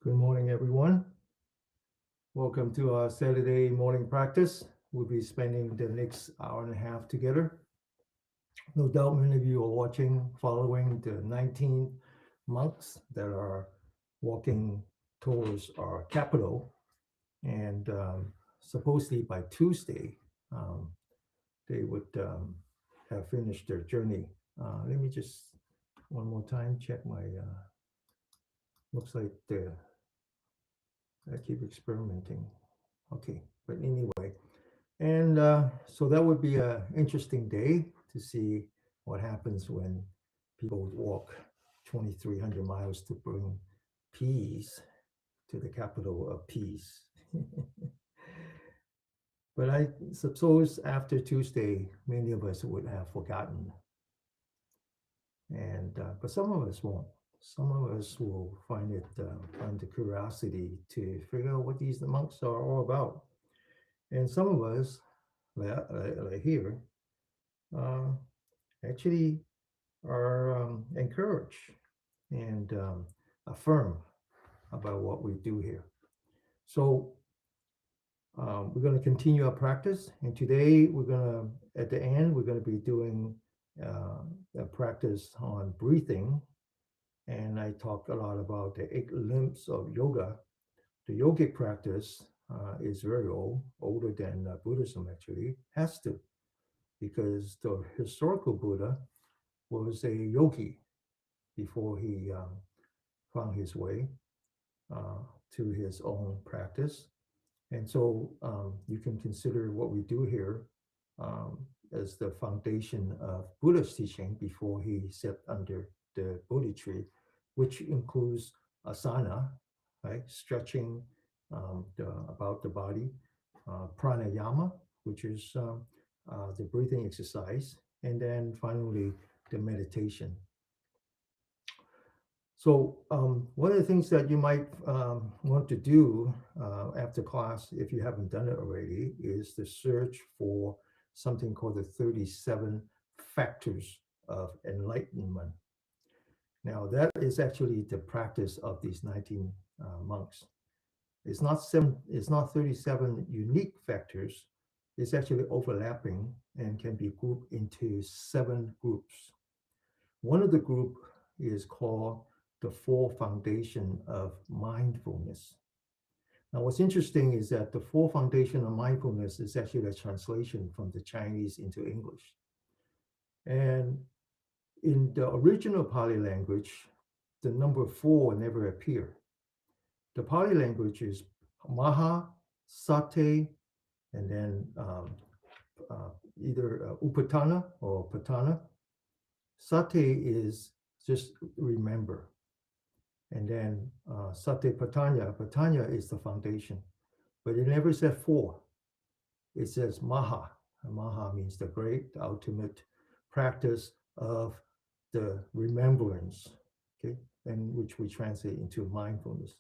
Good morning, everyone. Welcome to our Saturday morning practice. We'll be spending the next hour and a half together. No doubt many of you are watching, following the 19 monks that are walking towards our capital. And supposedly by Tuesday, um, they would have finished their journey. Let me just one more time check my, looks like I keep experimenting. Okay, but anyway, and so that would be an interesting day to see what happens when people walk 2,300 miles to bring peace to the capital of peace. But I suppose after Tuesday, many of us would have forgotten, and but some of us won't. Some of us will find the curiosity to figure out what these monks are all about, and some of us, like here, uh, actually are encouraged and affirm about what we do here. So we're going to continue our practice, and today we're going to, at the end, we're going to be doing a practice on breathing. And I talked a lot about the 8 limbs of yoga. The yogic practice is very old, older than Buddhism actually, has to, because the historical Buddha was a yogi before he found his way uh, to his own practice. And so you can consider what we do here um, as the foundation of Buddha's teaching before he sat under the Bodhi tree, which includes asana, right? Stretching about the body, pranayama, which is the breathing exercise, and then finally the meditation. So one of the things that you might want to do after class, if you haven't done it already, is to search for something called the 37 factors of enlightenment. Now that is actually the practice of these 19 monks. It's not 37 unique factors. It's actually overlapping and can be grouped into 7 groups. One of the group is called the 4 foundation of mindfulness. Now, what's interesting is that the 4 foundation of mindfulness is actually a translation from the Chinese into English. And in the original Pali language, the number 4 never appeared. The Pali language is Maha, Sati, and then uh, either Upatana or Patana. Sati is just remember. And then Satipatanya, Patanya is the foundation. But it never said 4. It says Maha. And Maha means the great, the ultimate practice of the remembrance, okay, and which we translate into mindfulness.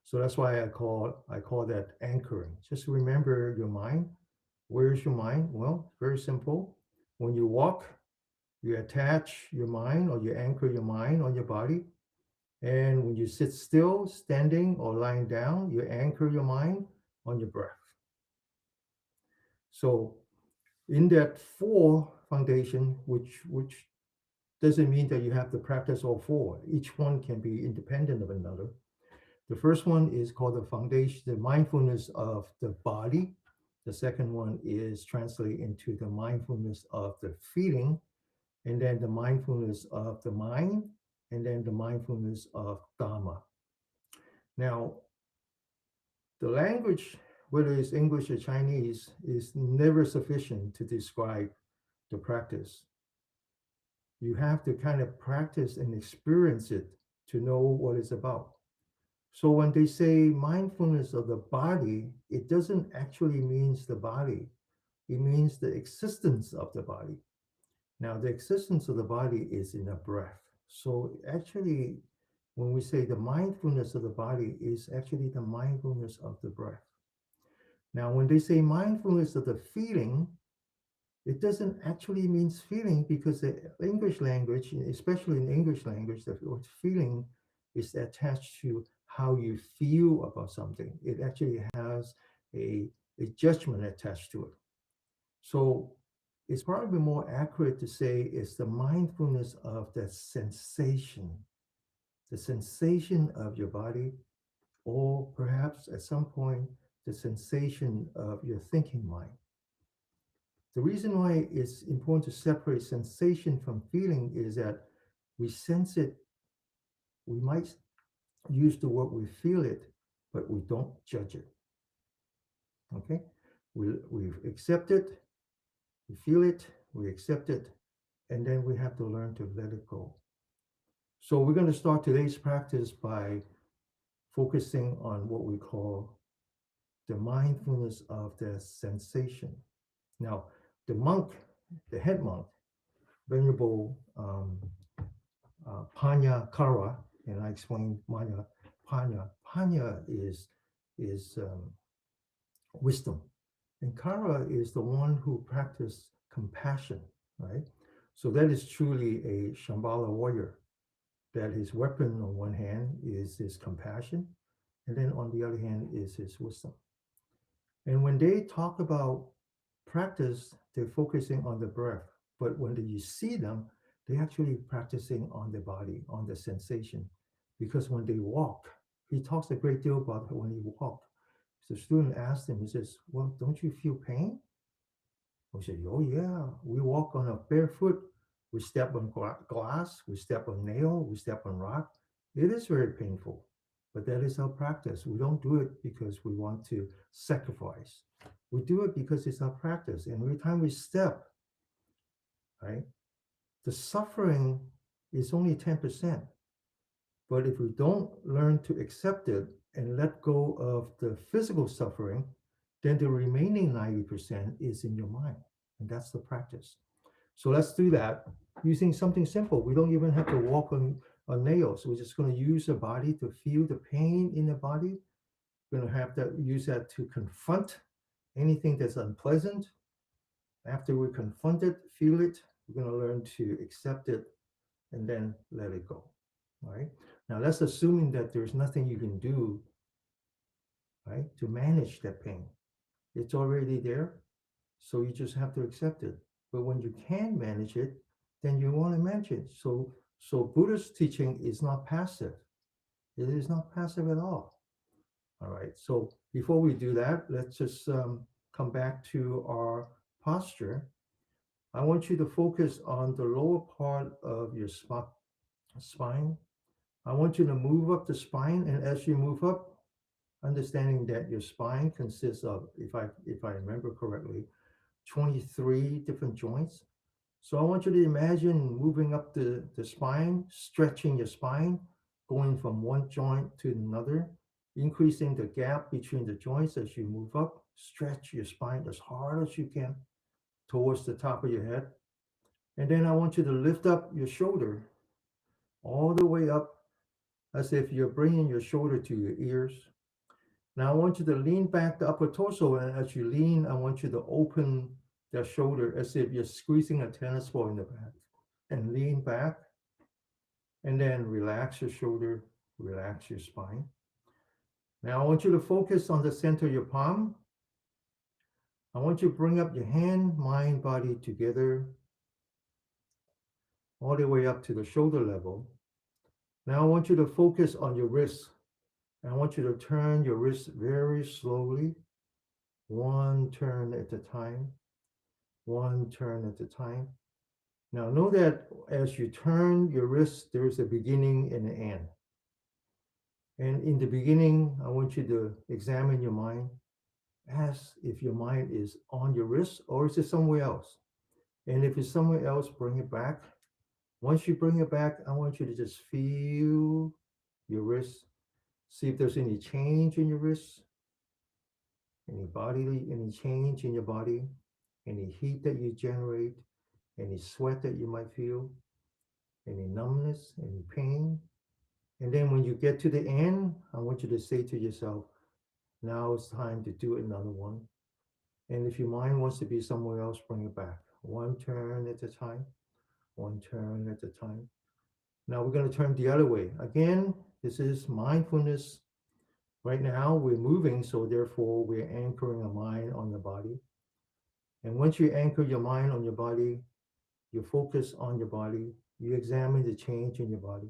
So that's why I call that anchoring. Just remember your mind. Where is your mind? Well, very simple. When you walk, you attach your mind or you anchor your mind on your body. And when you sit still, standing, or lying down, you anchor your mind on your breath. So in that 4 foundation, which doesn't mean that you have to practice all 4. Each one can be independent of another. The first one is called the foundation, the mindfulness of the body. The second one is translated into the mindfulness of the feeling, and then the mindfulness of the mind, and then the mindfulness of Dharma. Now, the language, whether it's English or Chinese, is never sufficient to describe the practice. You have to kind of practice and experience it to know what it's about. So when they say mindfulness of the body, it doesn't actually means the body. It means the existence of the body. Now, the existence of the body is in a breath. So actually, when we say the mindfulness of the body is actually the mindfulness of the breath. Now, when they say mindfulness of the feeling, it doesn't actually means feeling, because the English language, especially in English language, the word feeling is attached to how you feel about something. It actually has a, a judgment attached to it. So it's probably more accurate to say it's the mindfulness of the sensation of your body, or perhaps at some point, the sensation of your thinking mind. The reason why it's important to separate sensation from feeling is that we sense it, we might use the word we feel it, but we don't judge it. Okay? We accept it, we feel it, we accept it, and then we have to learn to let it go. So we're going to start today's practice by focusing on what we call the mindfulness of the sensation. Now, the monk, the head monk, Venerable Panya Kara, and I explained Maya Panya. Panya is wisdom, and Kara is the one who practiced compassion, right? So that is truly a Shambhala warrior. That his weapon on one hand is his compassion, and then on the other hand is his wisdom. And when they talk about practice, they're focusing on the breath. But when you see them, they're actually practicing on the body, on the sensation. Because when they walk, he talks a great deal about when he walked. So the student asked him, he says, well, don't you feel pain? We said, oh yeah, we walk on a barefoot, we step on glass, we step on nail, we step on rock. It is very painful, but that is our practice. We don't do it because we want to sacrifice. We do it because it's our practice. And every time we step, right, the suffering is only 10%. But if we don't learn to accept it and let go of the physical suffering, then the remaining 90% is in your mind. And that's the practice. So let's do that using something simple. We don't even have to walk on nails. We're just going to use the body to feel the pain in the body. We're going to have to use that to confront anything that's unpleasant. After we confront it, feel it, we're going to learn to accept it and then let it go. All right. Now that's assuming that there's nothing you can do, right, to manage that pain. It's already there. So you just have to accept it. But when you can manage it, then you want to manage it. So Buddha's teaching is not passive. It is not passive at all. All right. So before we do that, let's just come back to our posture. I want you to focus on the lower part of your spine. I want you to move up the spine, and as you move up, understanding that your spine consists of, if I remember correctly, 23 different joints. So I want you to imagine moving up the spine, stretching your spine, going from one joint to another, increasing the gap between the joints as you move up. Stretch your spine as hard as you can towards the top of your head. And then I want you to lift up your shoulder all the way up as if you're bringing your shoulder to your ears. Now I want you to lean back the upper torso, and as you lean, I want you to open the shoulder as if you're squeezing a tennis ball in the back, and lean back, and then relax your shoulder, relax your spine. Now I want you to focus on the center of your palm. I want you to bring up your hand, mind, body together, all the way up to the shoulder level. Now I want you to focus on your wrist. I want you to turn your wrist very slowly, one turn at a time, one turn at a time. Now know that as you turn your wrist, there's a beginning and an end. And in the beginning, I want you to examine your mind. Ask if your mind is on your wrist or is it somewhere else. And if it's somewhere else, bring it back. Once you bring it back, I want you to just feel your wrist. See if there's any change in your wrist, any change in your body, any heat that you generate, any sweat that you might feel, any numbness, any pain. And then when you get to the end, I want you to say to yourself, now it's time to do another one. And if your mind wants to be somewhere else, bring it back. One turn at a time, one turn at a time. Now we're going to turn the other way. Again, This is mindfulness. Right now, we're moving, so therefore, we're anchoring a mind on the body. And once you anchor your mind on your body, you focus on your body, you examine the change in your body.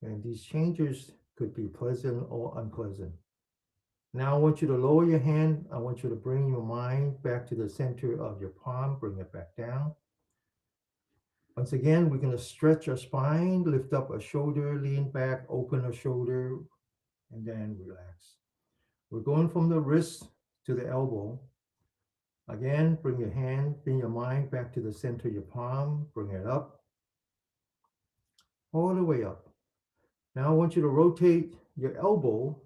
And these changes could be pleasant or unpleasant. Now I want you to lower your hand. I want you to bring your mind back to the center of your palm, bring it back down. Once again, we're going to stretch our spine, lift up a shoulder, lean back, open a shoulder, and then relax. We're going from the wrist to the elbow. Again, bring your mind back to the center of your palm, bring it up, all the way up. Now I want you to rotate your elbow,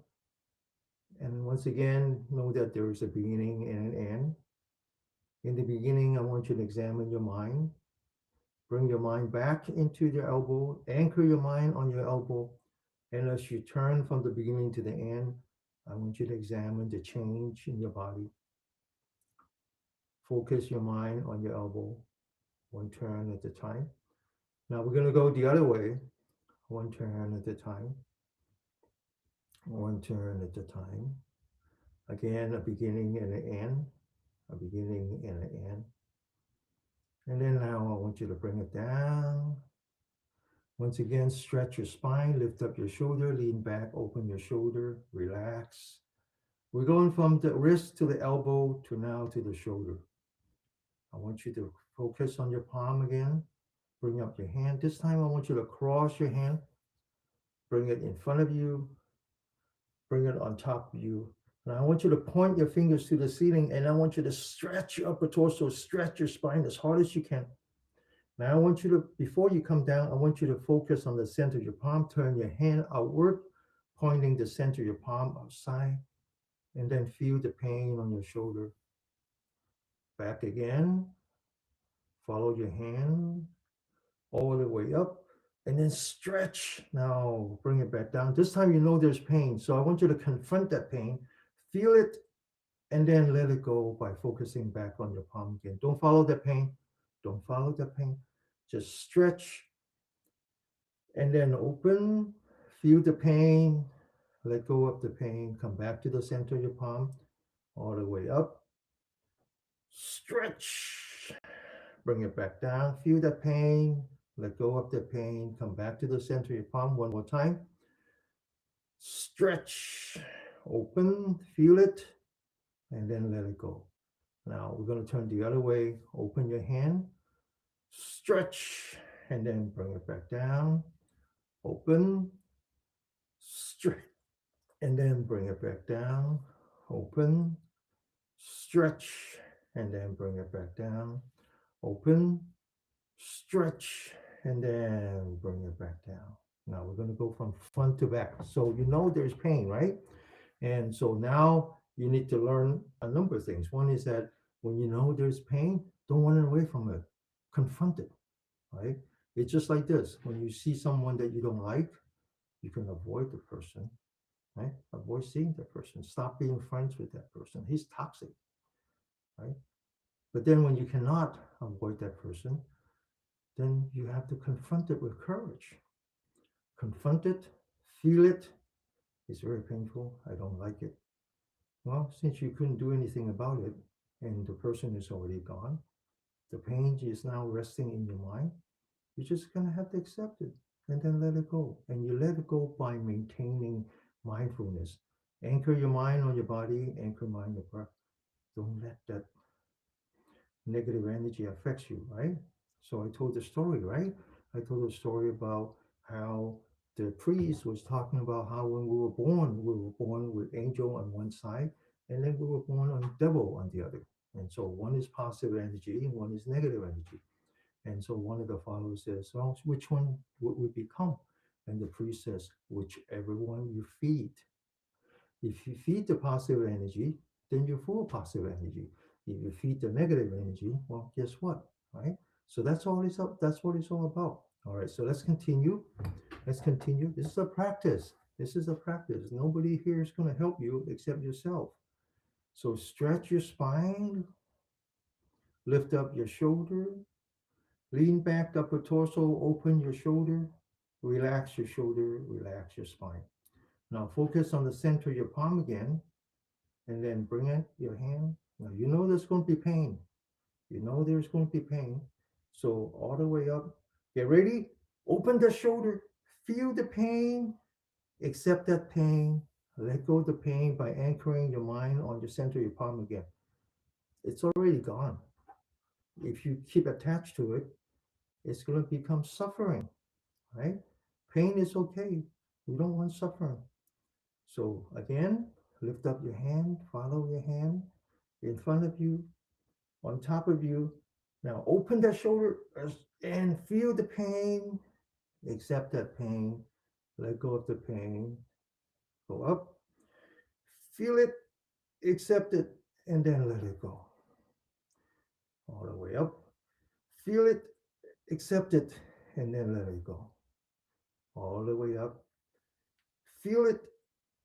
and once again, know that there is a beginning and an end. In the beginning, I want you to examine your mind. Bring your mind back into your elbow, anchor your mind on your elbow, and as you turn from the beginning to the end, I want you to examine the change in your body. Focus your mind on your elbow, one turn at a time. Now we're going to go the other way, one turn at a time, one turn at a time. Again, a beginning and an end, a beginning and an end. And then now I want you to bring it down. Once again, stretch your spine, lift up your shoulder, lean back, open your shoulder, relax. We're going from the wrist to the elbow to now to the shoulder. I want you to focus on your palm again. Bring up your hand. This time I want you to cross your hand. Bring it in front of you. Bring it on top of you. And I want you to point your fingers to the ceiling, and I want you to stretch your upper torso, stretch your spine as hard as you can. Now I want you to, before you come down, I want you to focus on the center of your palm. Turn your hand outward, pointing the center of your palm outside, and then feel the pain on your shoulder. Back again. Follow your hand all the way up, and then stretch. Now bring it back down. This time you know there's pain, so I want you to confront that pain, feel it, and then let it go by focusing back on your palm again. Don't follow the pain. Don't follow the pain. Just stretch and then open. Feel the pain. Let go of the pain. Come back to the center of your palm, all the way up. Stretch. Bring it back down. Feel the pain. Let go of the pain. Come back to the center of your palm one more time. Stretch. Open. Feel it. And then let it go. Now we're going to turn the other way. Open your hand. Stretch. And then bring it back down. Open. Stretch. And then bring it back down. Open. Stretch. And then bring it back down. Open. Stretch. And then bring it back down. Now we're going to go from front to back. So you know there's pain, right? And so now you need to learn a number of things. One is that when you know there's pain, don't run away from it. Confront it, right? It's just like this. When you see someone that you don't like, you can avoid the person, right? Avoid seeing that person. Stop being friends with that person. He's toxic, right? But then when you cannot avoid that person, then you have to confront it with courage. Confront it, feel it. It's very painful. I don't like it. Well, since you couldn't do anything about it and the person is already gone, the pain is now resting in your mind. You're just going to have to accept it and then let it go. And you let it go by maintaining mindfulness. Anchor your mind on your body, anchor mind on your breath. Don't let that negative energy affect you, right? So I told the story, right? I told a story about how the priest was talking about how when we were born with angel on one side, and then we were born on devil on the other. And so one is positive energy and one is negative energy. And so one of the followers says, well, which one would we become? And the priest says, whichever one you feed. If you feed the positive energy, then you're full of positive energy. If you feed the negative energy, well, guess what? Right? So that's all it's up. That's what it's all about. All right. So let's continue. Let's continue. This is a practice. This is a practice. Nobody here is going to help you except yourself. So stretch your spine, lift up your shoulder, lean back, upper torso, open your shoulder, Relax your shoulder, relax your spine. Now focus on the center of your palm again, and then bring it your hand. Now you know there's going to be pain. You know there's going to be pain. So all the way up. Get ready. Open the shoulder. Feel the pain. Accept that pain. Let go of the pain by anchoring your mind on the center of your palm again. It's already gone. If you keep attached to it, it's going to become suffering, right? Pain is okay. We don't want suffering. So again, lift up your hand, follow your hand in front of you, on top of you. Now open that shoulder and feel the pain. Accept that pain. Let go of the pain. Go up. Feel it. Accept it. And then let it go. All the way up. Feel it. Accept it. And then let it go. All the way up. Feel it.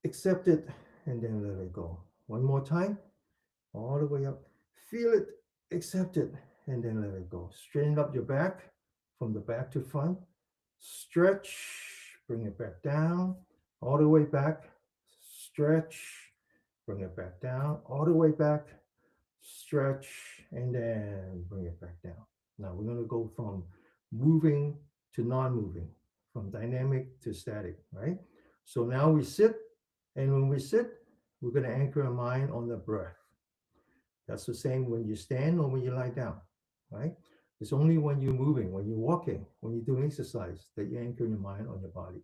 Accept it. And then let it go. One more time. All the way up. Feel it. Accept it. And then let it go. Straighten up your back from the back to front. Stretch, bring it back down, all the way back. Stretch, bring it back down, all the way back. Stretch, and then bring it back down. Now we're going to go from moving to non-moving, from dynamic to static, right? So now we sit, and when we sit, we're going to anchor our mind on the breath. That's the same when you stand or when you lie down, right? It's only when you're moving, when you're walking, when you're doing exercise that you anchor your mind on your body.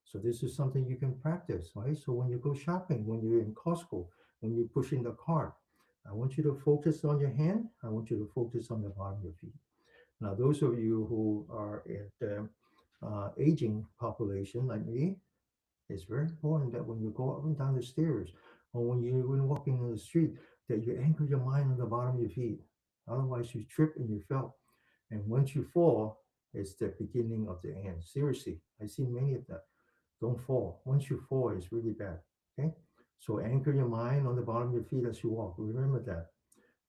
So this is something you can practice, right? So when you go shopping, when you're in Costco, when you're pushing the cart, I want you to focus on your hand. I want you to focus on the bottom of your feet. Now, those of you who are at the aging population like me, it's very important that when you go up and down the stairs or when you're walking on the street, that you anchor your mind on the bottom of your feet. Otherwise, you trip and you fell. And once you fall, it's the beginning of the end. Seriously, I've seen many of that. Don't fall. Once you fall, it's really bad. Okay? So anchor your mind on the bottom of your feet as you walk. Remember that.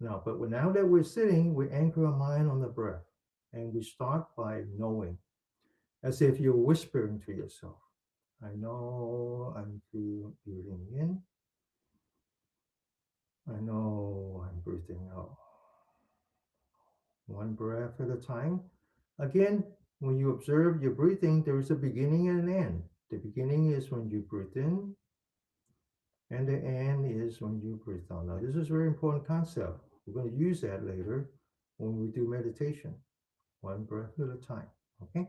Now, but now that we're sitting, we anchor our mind on the breath. And we start by knowing, as if you're whispering to yourself. I know I'm breathing in. I know I'm breathing out. One breath at a time. Again, when you observe your breathing, there is a beginning and an end. The beginning is when you breathe in, and the end is when you breathe out. Now, this is a very important concept. We're going to use that later when we do meditation. One breath at a time. Okay?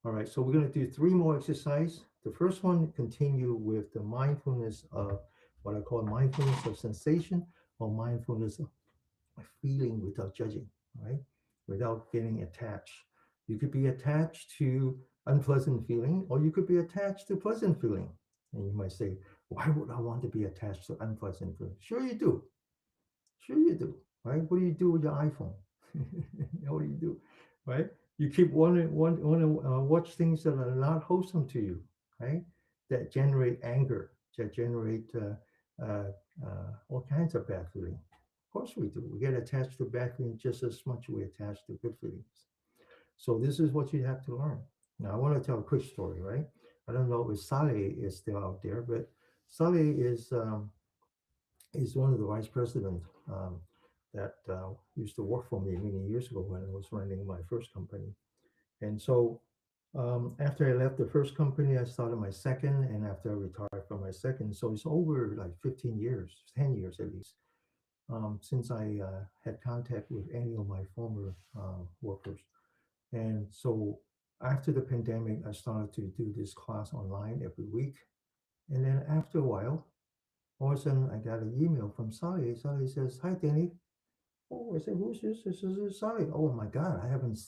All right, so we're going to do three more exercises. The first one continue with the mindfulness of what I call mindfulness of sensation or mindfulness of feeling without judging, right? Without getting attached. You could be attached to unpleasant feeling, or you could be attached to pleasant feeling. And you might say, why would I want to be attached to unpleasant feeling? Sure you do. Sure you do, right? What do you do with your iPhone? What do you do, right? You keep wanting to watch things that are not wholesome to you, right? That generate anger, that generate all kinds of bad feeling. Of course we do. We get attached to bad feelings just as much as we attach to good feelings. So this is what you have to learn. Now I want to tell a quick story, right? I don't know if Saleh is still out there, but Saleh is one of the vice president that used to work for me many years ago when I was running my first company. And so after I left the first company, I started my second, and after I retired from my second, so it's over like 15 years, 10 years at least, since I had contact with any of my former workers. And so after the pandemic, I started to do this class online every week. And then after a while, all of a sudden, I got an email from Sally. Sally says, "Hi, Denny." Oh, I said, "Who's this?" This is Sally. Oh my God, I haven't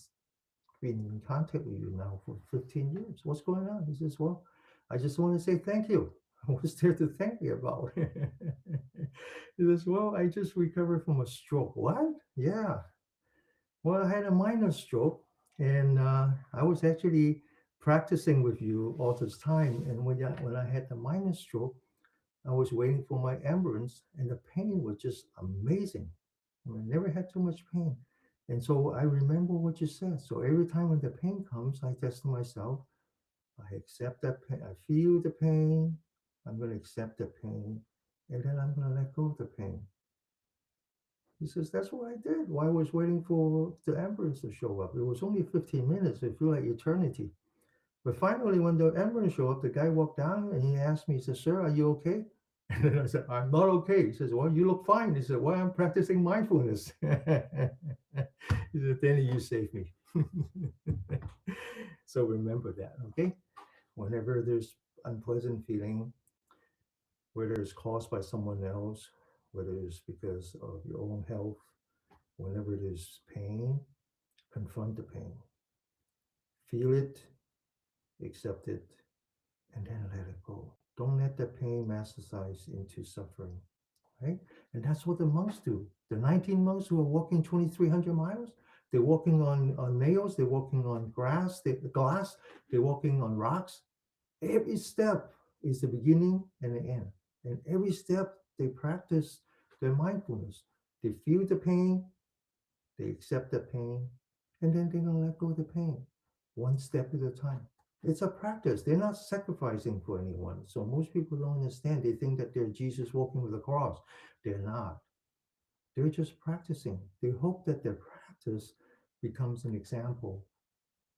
been in contact with you now for 15 years. What's going on? He says, "Well, I just want to say thank you." What's there to thank me about? He says, "Well, I just recovered from a stroke." What? Yeah. Well, I had a minor stroke, and I was actually practicing with you all this time. And when I had the minor stroke, I was waiting for my ambulance, and the pain was just amazing. I never had too much pain. And so I remember what you said. So every time when the pain comes, I test to myself, I accept that pain. I feel the pain. I'm going to accept the pain. And then I'm going to let go of the pain. He says, that's what I did. While I was waiting for the ambulance to show up. It was only 15 minutes. It felt like eternity. But finally, when the ambulance showed up, the guy walked down and he asked me, he said, sir, are you okay? And then I said, I'm not okay. He says, well, you look fine. He said, well, I'm practicing mindfulness. He said, Denny, you saved me. So remember that, okay? Whenever there's unpleasant feeling, whether it's caused by someone else, whether it's because of your own health, whenever there's pain, confront the pain. Feel it, accept it, and then let it go. Don't let the pain metastasize into suffering, right? And that's what the monks do. The 19 monks who are walking 2,300 miles, they're walking on nails, they're walking on glass, they're walking on rocks. Every step is the beginning and the end. And every step they practice their mindfulness. They feel the pain, they accept the pain, and then they're gonna let go of the pain, one step at a time. It's a practice. They're not sacrificing for anyone. So most people don't understand. They think that they're Jesus walking with a cross. They're not. They're just practicing. They hope that their practice becomes an example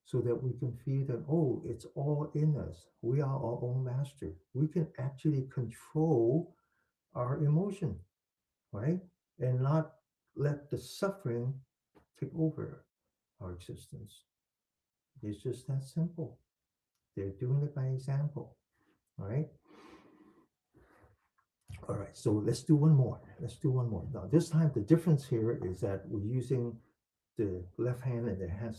so that we can feel that, oh, it's all in us. We are our own master. We can actually control our emotion, right? And not let the suffering take over our existence. It's just that simple. They're doing it by example, all right? All right, so let's do one more. Let's do one more. Now, this time the difference here is that we're using the left hand and the hand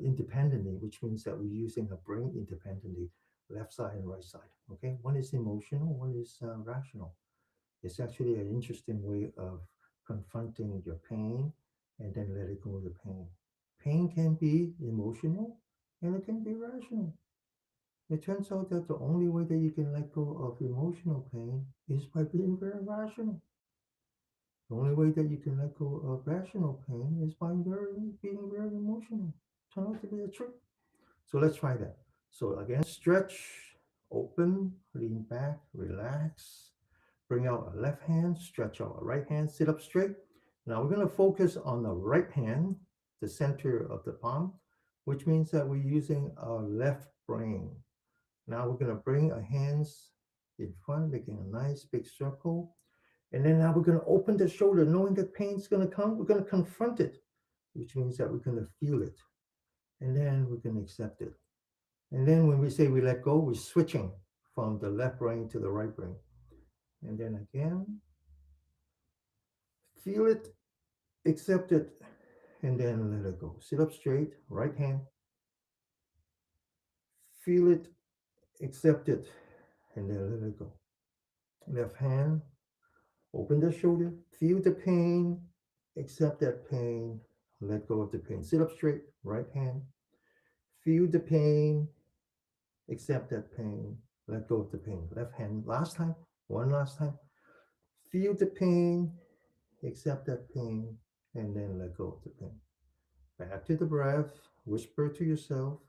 independently, which means that we're using a brain independently, left side and right side. Okay, one is emotional, one is rational. It's actually an interesting way of confronting your pain and then letting go of the pain. Pain can be emotional and it can be rational. It turns out that the only way that you can let go of emotional pain is by being very rational. The only way that you can let go of rational pain is by being very emotional. Turn out to be a trick. So let's try that. So again, stretch, open, lean back, relax. Bring out a left hand, stretch out a right hand, sit up straight. Now we're going to focus on the right hand, the center of the palm, which means that we're using our left brain. Now we're going to bring our hands in front, making a nice big circle. And then now we're going to open the shoulder, knowing that pain's going to come. We're going to confront it, which means that we're going to feel it. And then we're going to accept it. And then when we say we let go, we're switching from the left brain to the right brain. And then again, feel it, accept it, and then let it go. Sit up straight, right hand, feel it, accept it, and then let it go. Left hand, open the shoulder, feel the pain, accept that pain, let go of the pain. Sit up straight, right hand, feel the pain, accept that pain, let go of the pain. Left hand, last time, one last time. Feel the pain, accept that pain, and then let go of the pain. Back to the breath, whisper to yourself,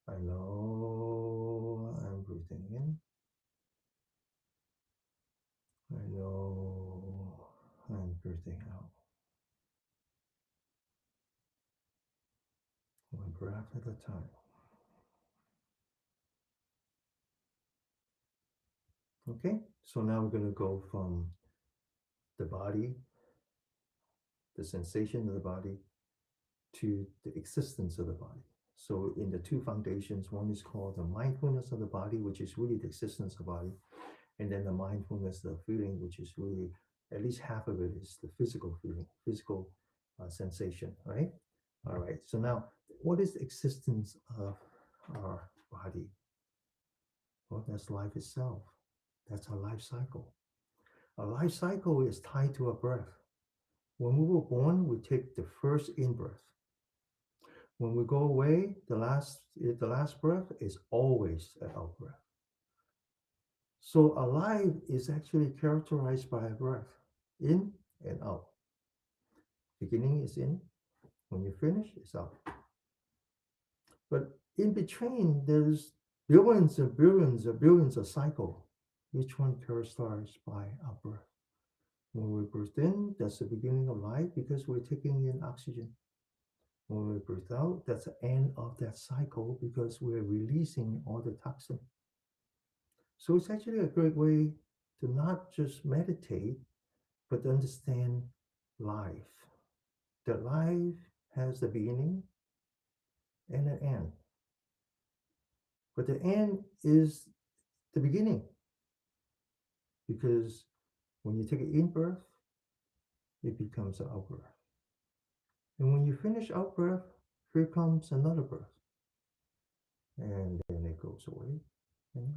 I know I'm breathing in. I know I'm breathing out. One breath at a time. Okay, so now we're going to go from the body, the sensation of the body, to the existence of the body. So in the two foundations, one is called the mindfulness of the body, which is really the existence of the body. And then the mindfulness of the feeling, which is really, at least half of it is the physical feeling, physical sensation, right? All right, so now what is the existence of our body? Well, that's life itself. That's our life cycle. Our life cycle is tied to our breath. When we were born, we take the first in breath. When we go away, the last breath is always an out breath. So our life is actually characterized by a breath, in and out. Beginning is in, when you finish, it's out. But in between, there's billions of cycle, each one characterized by our birth. When we breathe in, that's the beginning of life because we're taking in oxygen. When we breathe out, that's the end of that cycle because we're releasing all the toxin. So it's actually a great way to not just meditate, but understand life. That life has a beginning and an end. But the end is the beginning because when you take an in breath, it becomes an out breath. And when you finish out breath, here comes another breath. And then it goes away. And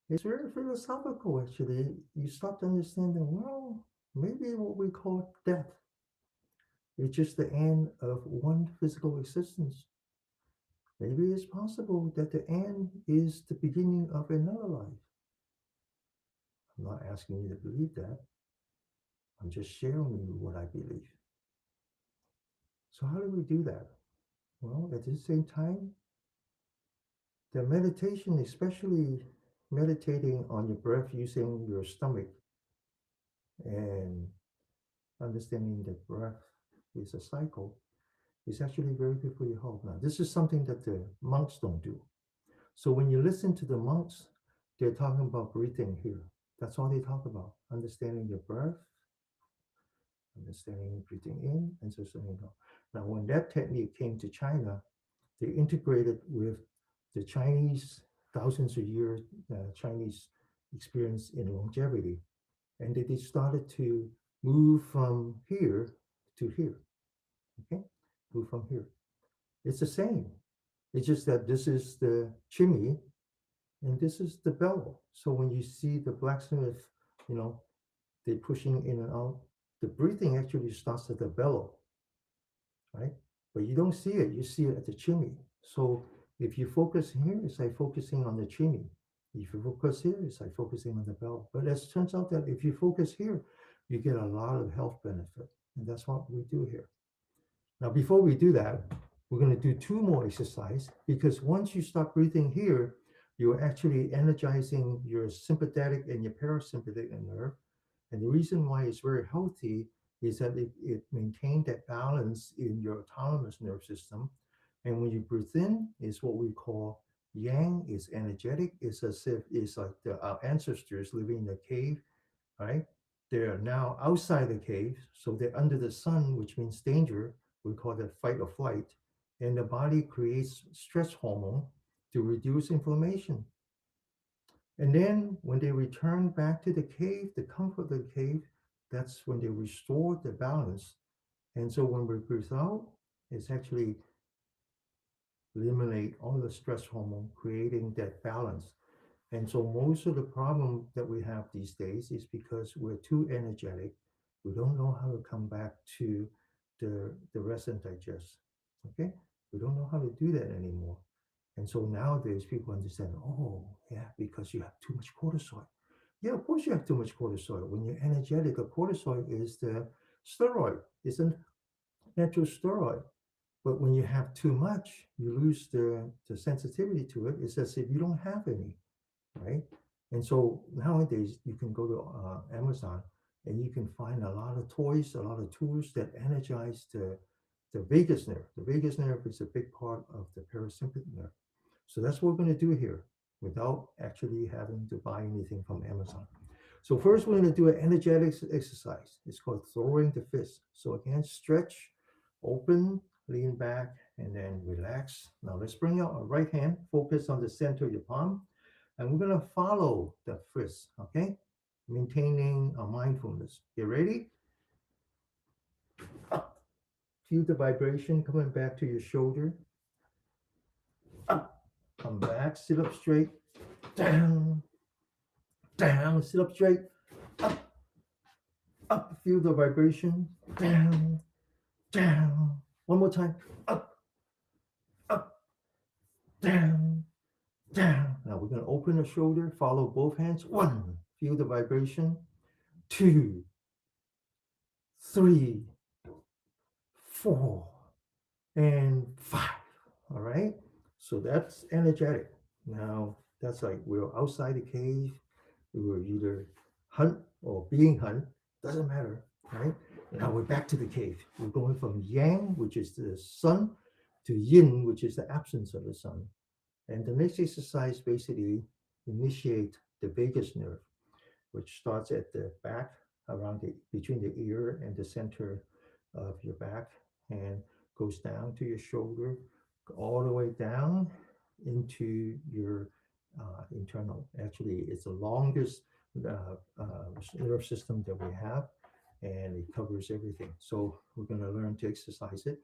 it's very philosophical, actually. You start understanding, well, maybe what we call death is just the end of one physical existence. Maybe it's possible that the end is the beginning of another life. I'm not asking you to believe that. I'm just sharing you what I believe. So, how do we do that? Well, at the same time, the meditation, especially meditating on your breath using your stomach and understanding that breath is a cycle, is actually very good for your health. Now, this is something that the monks don't do. So, when you listen to the monks, they're talking about breathing here. That's all they talk about, understanding your breath, understanding breathing in, and so on. Now, when that technique came to China, they integrated with the Chinese thousands of years Chinese experience in longevity, and they started to move from here to here. Okay, move from here. It's the same. It's just that this is the chimney and this is the bellow. So when you see the blacksmith, you know, they pushing in and out, the breathing actually starts at the bellow, right? But you don't see it, you see it at the chimney. So if you focus here, it's like focusing on the chimney. If you focus here, it's like focusing on the bellow. But it turns out that if you focus here, you get a lot of health benefit. And that's what we do here. Now, before we do that, we're going to do two more exercise because once you start breathing here, you're actually energizing your sympathetic and your parasympathetic nerve. And the reason why it's very healthy is that it maintains that balance in your autonomous nerve system. And when you breathe in, is what we call yang, is energetic. It's as if it's like our ancestors living in a cave, right? They're now outside the cave, so they're under the sun, which means danger. We call that fight or flight. And the body creates stress hormone to reduce inflammation. And then when they return back to the cave, the comfort of the cave, that's when they restore the balance. And so when we breathe out, it's actually eliminate all the stress hormone, creating that balance. And so most of the problem that we have these days is because we're too energetic. We don't know how to come back to the rest and digest. Okay? We don't know how to do that anymore. And so nowadays people understand, oh, yeah, because you have too much cortisol. Yeah, of course you have too much cortisol. When you're energetic, a cortisol is the steroid. It's a natural steroid. But when you have too much, you lose the sensitivity to it. It's as if you don't have any, right? And so nowadays you can go to Amazon and you can find a lot of toys, a lot of tools that energize the vagus nerve. The vagus nerve is a big part of the parasympathetic nerve. So that's what we're going to do here without actually having to buy anything from Amazon. So first we're going to do an energetic exercise. It's called throwing the fist. So again, stretch, open, lean back, and then relax. Now let's bring out our right hand, focus on the center of your palm, and we're going to follow the fist, okay? Maintaining a mindfulness. You ready? Up. Feel the vibration coming back to your shoulder. Up. Come back, sit up straight. Down, down, sit up straight. Up, up. Feel the vibration. Down, down. One more time. Up, up, down, down. Now we're going to open the shoulder, follow both hands. One, feel the vibration. Two, three, four, and five. All right. So that's energetic. Now, that's like we're outside the cave, we were either hunt or being hunt, doesn't matter, right? Now we're back to the cave. We're going from yang, which is the sun, to yin, which is the absence of the sun. And the next exercise basically initiate the vagus nerve, which starts at the back, around the between the ear and the center of your back, and goes down to your shoulder, all the way down into your internal. Actually, it's the longest nerve system that we have, and it covers everything. So we're going to learn to exercise it.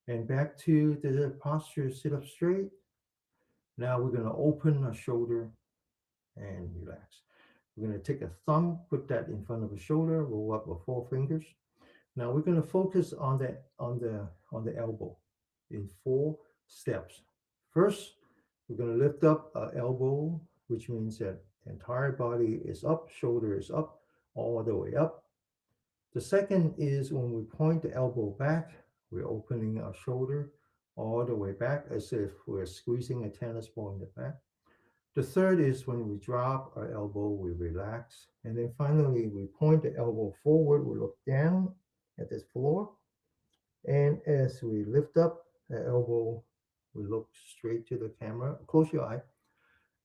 And back to the posture, sit up straight. Now we're going to open our shoulder and relax. We're going to take a thumb, put that in front of the shoulder, roll up with four fingers. Now we're going to focus on the elbow in four steps. First, we're going to lift up our elbow, which means that the entire body is up, shoulder is up, all the way up. The second is when we point the elbow back, we're opening our shoulder all the way back as if we're squeezing a tennis ball in the back. The third is when we drop our elbow, we relax. And then finally, we point the elbow forward, we look down at the floor. And as we lift up the elbow, we look straight to the camera. Close your eye.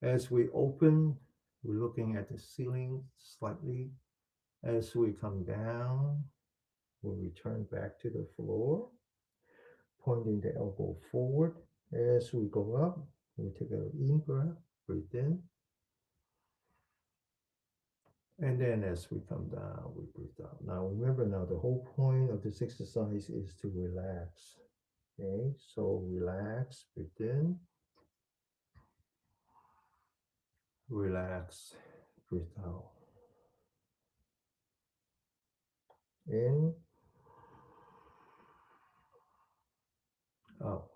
As we open, we're looking at the ceiling slightly. As we come down, we return back to the floor, pointing the elbow forward. As we go up, we take a in breath, breathe in. And then as we come down, we breathe out. Now remember now the whole point of this exercise is to relax. Okay, so relax, breathe in, relax, breathe out. In, out,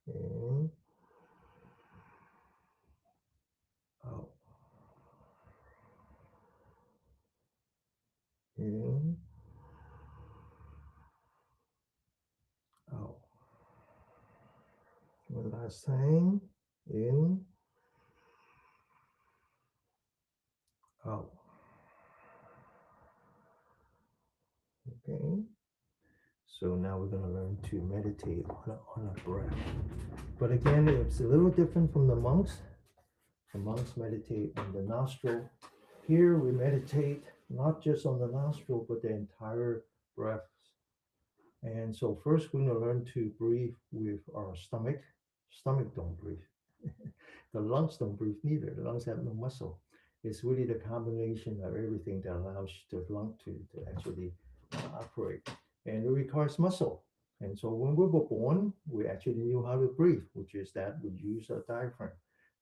in, out, in, out. One last time. In, out. Okay. So now we're going to learn to meditate on a breath. But again, it's a little different from the monks. The monks meditate on the nostril. Here we meditate not just on the nostril, but the entire breath. And so first we're going to learn to breathe with our stomach. Stomach don't breathe. The lungs don't breathe neither. The lungs have no muscle. It's really the combination of everything that allows the lung to actually operate. And it requires muscle. And so when we were born, we actually knew how to breathe, which is that we use a diaphragm.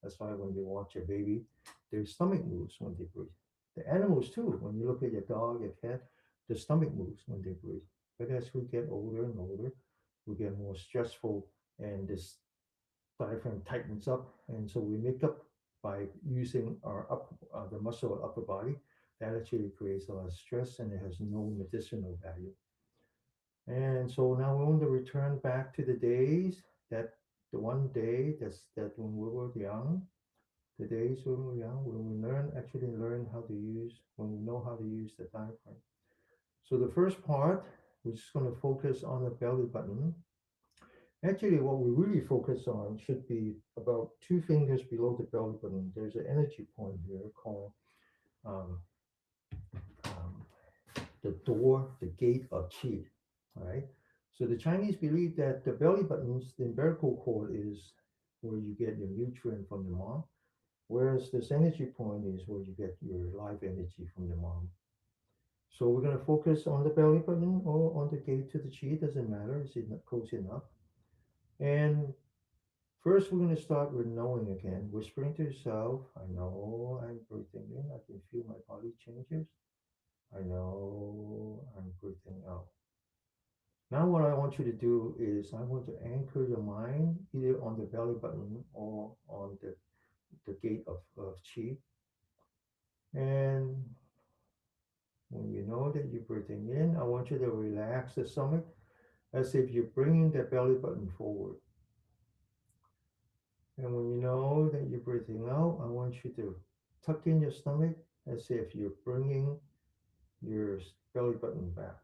That's why when you watch a baby, their stomach moves when they breathe. The animals too. When you look at your dog, your cat, the stomach moves when they breathe. But as we get older and older, we get more stressful, and this diaphragm tightens up, and so we make up by using our the muscle of upper body. That actually creates a lot of stress, and it has no medicinal value. And so now we want to return back to the days that the one day that when we were young, the days when we were young, when we actually learn how to use, when we know how to use the diaphragm. So the first part, we're just going to focus on the belly button. Actually, what we really focus on should be about 2 fingers below the belly button. There's an energy point here called um, um, the door, the gate of qi. All right. So the Chinese believe that the belly buttons, the umbilical cord, is where you get your nutrient from the mom, whereas this energy point is where you get your life energy from the mom. So we're going to focus on the belly button or on the gate to the chi. Doesn't matter. It's close enough. And first, we're going to start with knowing again, whispering to yourself, I know I'm breathing in. I can feel my body changes. I know I'm breathing out. Now, what I want you to do is I want to anchor your mind either on the belly button or on the gate of chi. And when you know that you're breathing in, I want you to relax the stomach as if you're bringing the belly button forward. And when you know that you're breathing out, I want you to tuck in your stomach as if you're bringing your belly button back,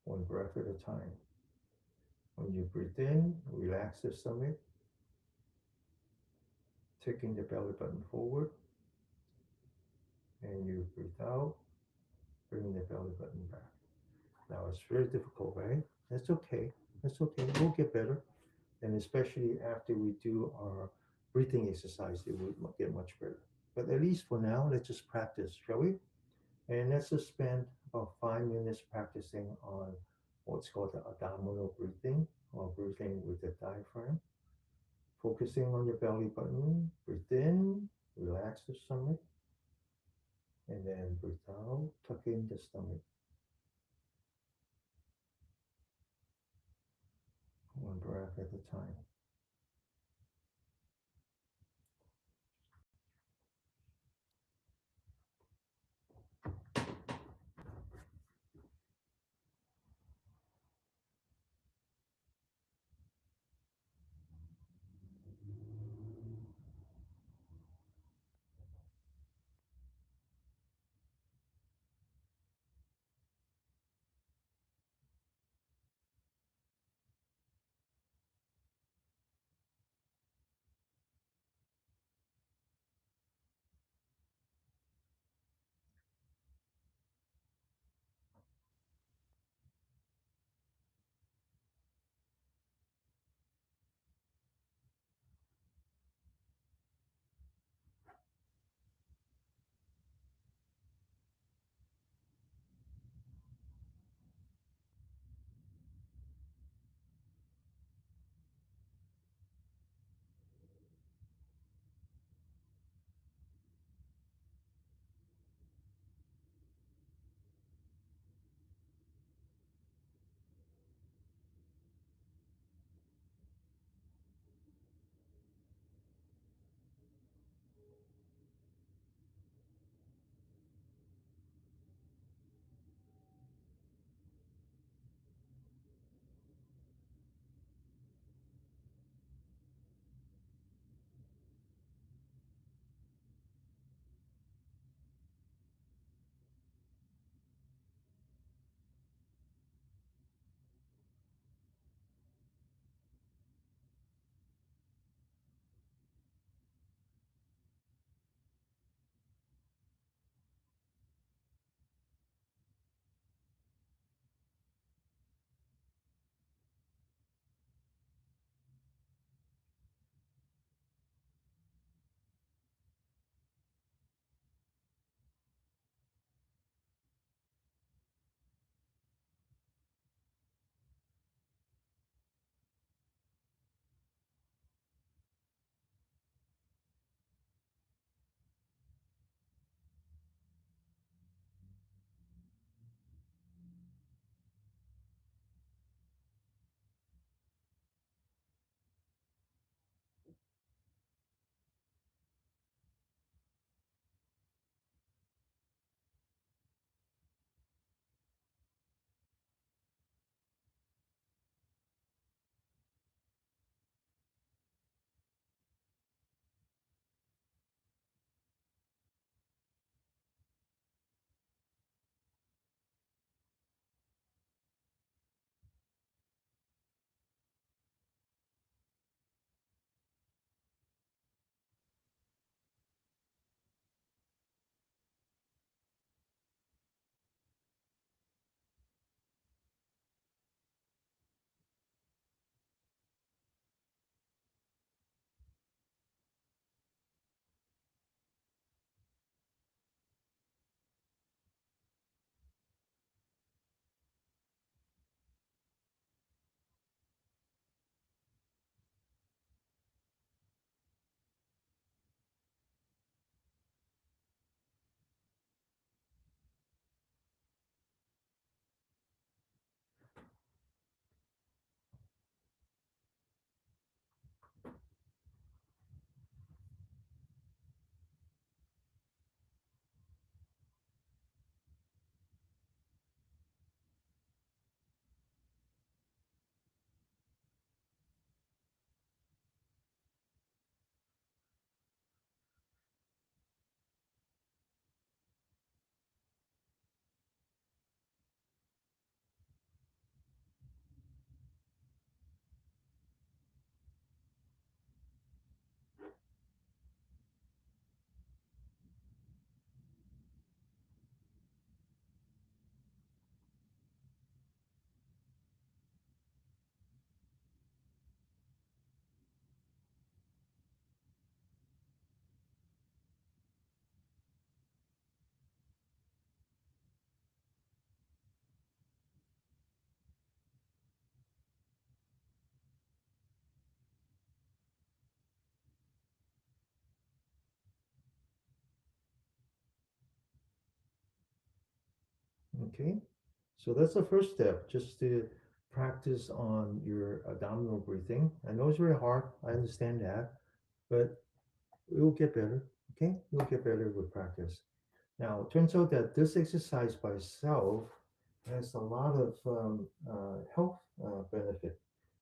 one breath at a time. When you breathe in, relax the stomach, taking the belly button forward, and you breathe out, bringing the belly button back. Now it's very difficult, right? That's okay. That's okay. We'll get better. And especially after we do our breathing exercise, it will get much better. But at least for now, let's just practice, shall we? And let's just spend about 5 minutes practicing on what's called the abdominal breathing or breathing with the diaphragm. Focusing on your belly button, breathe in, relax the stomach, and then breathe out, tuck in the stomach, one breath at a time. Okay, so that's the first step, just to practice on your abdominal breathing. I know it's very hard, I understand that, but it will get better. Okay, you'll get better with practice. Now, it turns out that this exercise by itself has a lot of health benefit,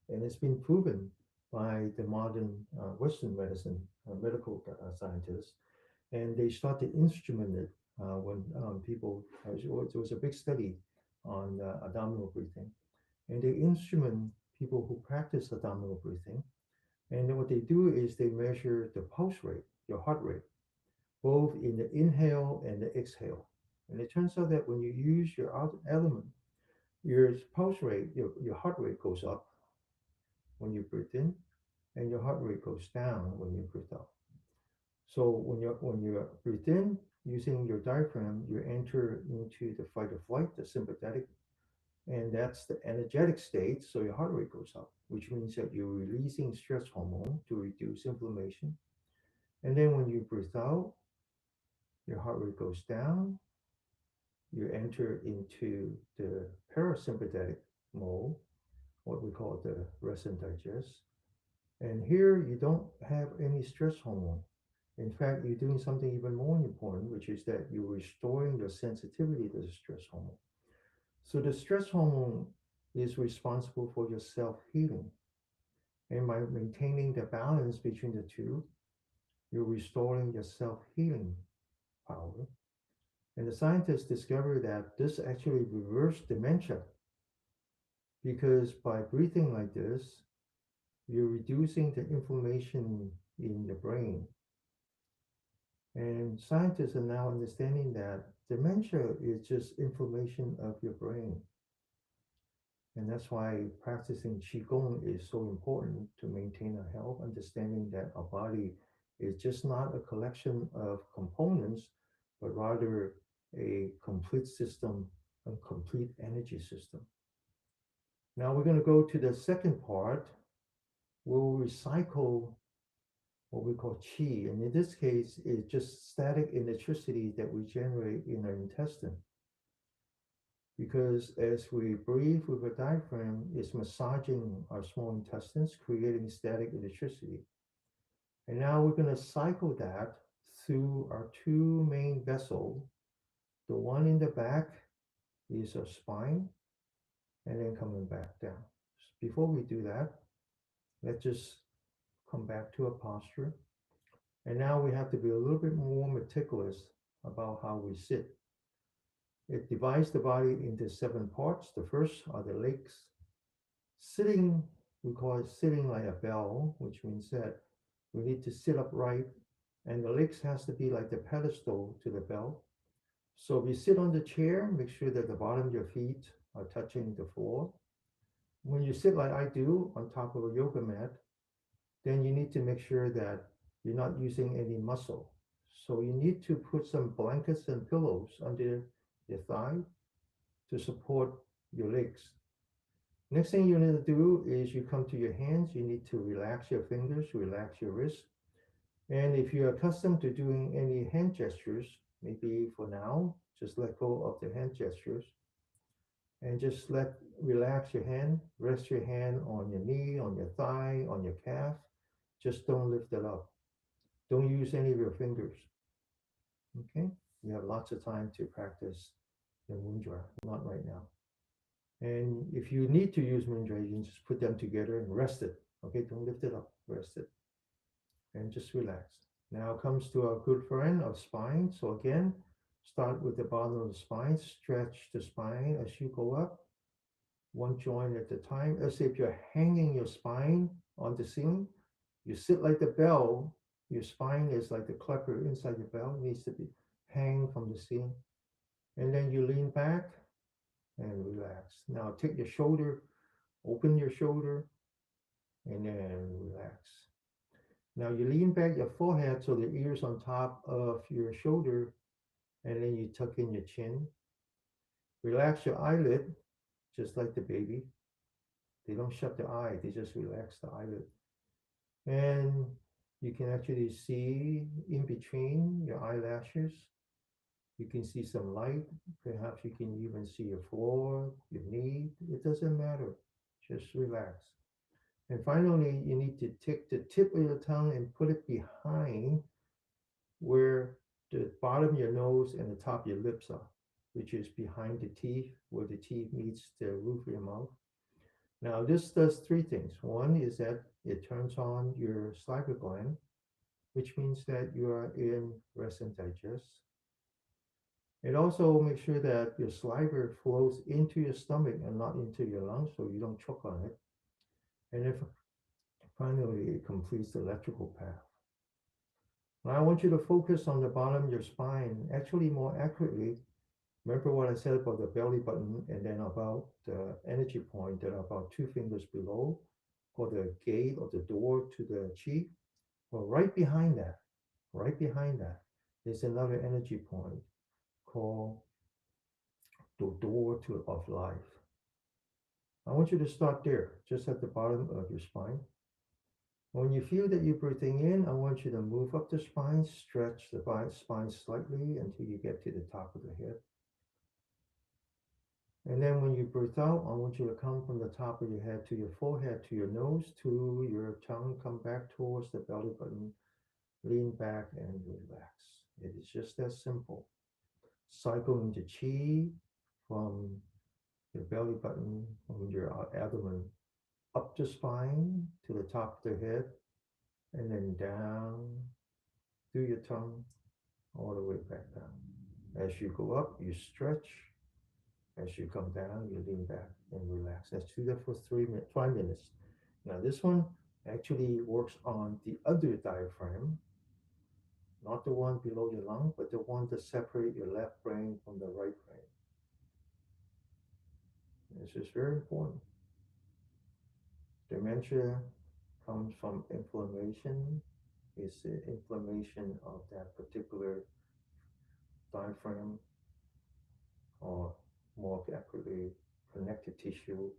and it's been proven by the modern Western medicine medical scientists, and they start to instrument it when people. It was a big study on abdominal breathing, and they instrument people who practice abdominal breathing, and then what they do is they measure the pulse rate, your heart rate, both in the inhale and the exhale. And it turns out that when you use your element, your pulse rate, your heart rate goes up when you breathe in, and your heart rate goes down when you breathe out. So when you breathe in using your diaphragm, you enter into the fight or flight, the sympathetic, and that's the energetic state. So your heart rate goes up, which means that you're releasing stress hormone to reduce inflammation. And then when you breathe out, your heart rate goes down, you enter into the parasympathetic mode, what we call the rest and digest. And here you don't have any stress hormone. In fact, you're doing something even more important, which is that you're restoring the sensitivity to the stress hormone. So the stress hormone is responsible for your self healing. And by maintaining the balance between the two, you're restoring your self healing power. And the scientists discovered that this actually reversed dementia, because by breathing like this, you're reducing the inflammation in the brain. And scientists are now understanding that dementia is just inflammation of your brain. And that's why practicing Qigong is so important to maintain our health, understanding that our body is just not a collection of components, but rather a complete system, a complete energy system. Now we're going to go to the second part. We'll recycle what we call qi. And in this case, it's just static electricity that we generate in our intestine. Because as we breathe with a diaphragm, it's massaging our small intestines, creating static electricity. And now we're going to cycle that through our two main vessels. The one in the back is our spine, and then coming back down. Before we do that, let's just come back to a posture. And now we have to be a little bit more meticulous about how we sit. It divides the body into seven parts. The first are the legs. Sitting, we call it sitting like a bell, which means that we need to sit upright, and the legs has to be like the pedestal to the bell. So if you sit on the chair, make sure that the bottom of your feet are touching the floor. When you sit like I do on top of a yoga mat, then you need to make sure that you're not using any muscle. So you need to put some blankets and pillows under your thigh to support your legs. Next thing you need to do is you come to your hands. You need to relax your fingers, relax your wrists. And if you're accustomed to doing any hand gestures, maybe for now, just let go of the hand gestures and just relax your hand, rest your hand on your knee, on your thigh, on your calf. Just don't lift it up. Don't use any of your fingers. Okay? You have lots of time to practice the mudra, not right now. And if you need to use mudra, you can just put them together and rest it. Okay, don't lift it up, rest it. And just relax. Now comes to our good friend of spine. So again, start with the bottom of the spine, stretch the spine as you go up, one joint at a time, as if you're hanging your spine on the ceiling. You sit like the bell, your spine is like the clapper inside your bell, it needs to be hang from the ceiling. And then you lean back and relax. Now take your shoulder, open your shoulder, and then relax. Now you lean back your forehead so the ears on top of your shoulder, and then you tuck in your chin. Relax your eyelid, just like the baby. They don't shut the eye, they just relax the eyelid. And you can actually see in between your eyelashes. You can see some light. Perhaps you can even see your floor, your knee. It doesn't matter. Just relax. And finally, you need to take the tip of your tongue and put it behind where the bottom of your nose and the top of your lips are, which is behind the teeth, where the teeth meets the roof of your mouth. Now, this does three things. One is that it turns on your saliva gland, which means that you are in rest and digest. It also makes sure that your saliva flows into your stomach and not into your lungs, so you don't choke on it. And if finally it completes the electrical path. Now I want you to focus on the bottom of your spine. Actually, more accurately, remember what I said about the belly button and then about the energy point that are about 2 fingers below, called the gate or the door to the chi. Well, right behind that, is another energy point called the door to of life. I want you to start there, just at the bottom of your spine. When you feel that you're breathing in, I want you to move up the spine, stretch the spine slightly until you get to the top of the head. And then when you breathe out, I want you to come from the top of your head to your forehead, to your nose, to your tongue, come back towards the belly button, lean back and relax. It is just that simple. Cycling the chi from your belly button, from your abdomen, up the spine to the top of the head, and then down through your tongue all the way back down. As you go up, you stretch. As you come down, you lean back and relax. Let's do that for 3 minutes, 5 minutes. Now, this one actually works on the other diaphragm, not the one below your lung, but the one that separates your left brain from the right brain. This is very important. Dementia comes from inflammation. It's the inflammation of that particular diaphragm, or more accurately, connective tissue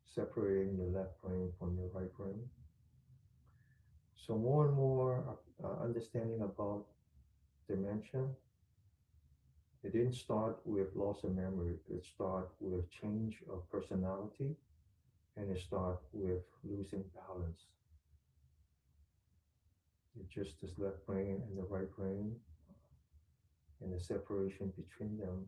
separating your left brain from your right brain. So more and more understanding about dementia. It didn't start with loss of memory. It started with change of personality, and it started with losing balance. It's just this left brain and the right brain, and the separation between them.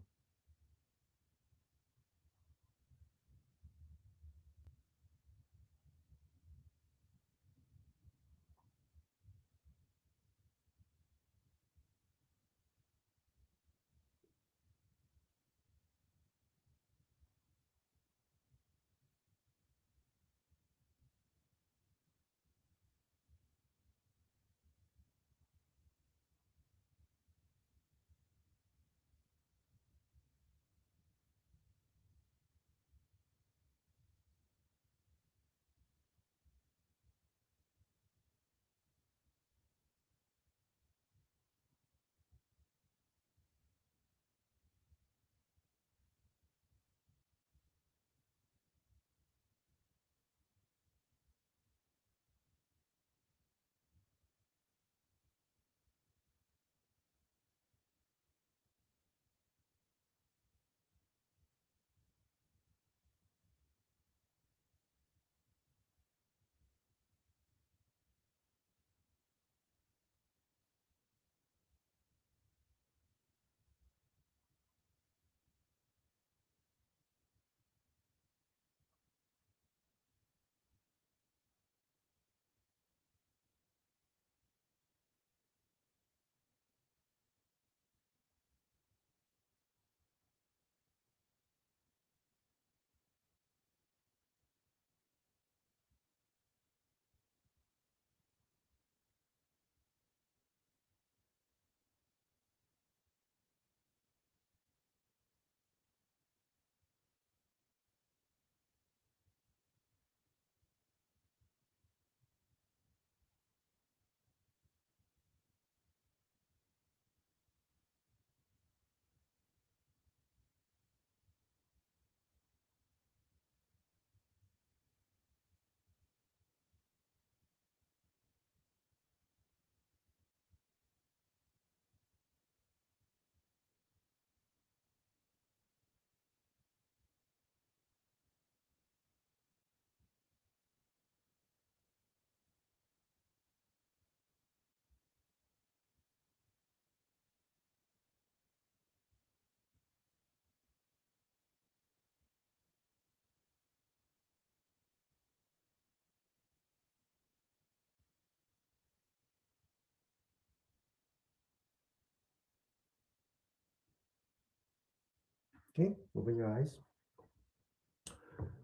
Okay, open your eyes.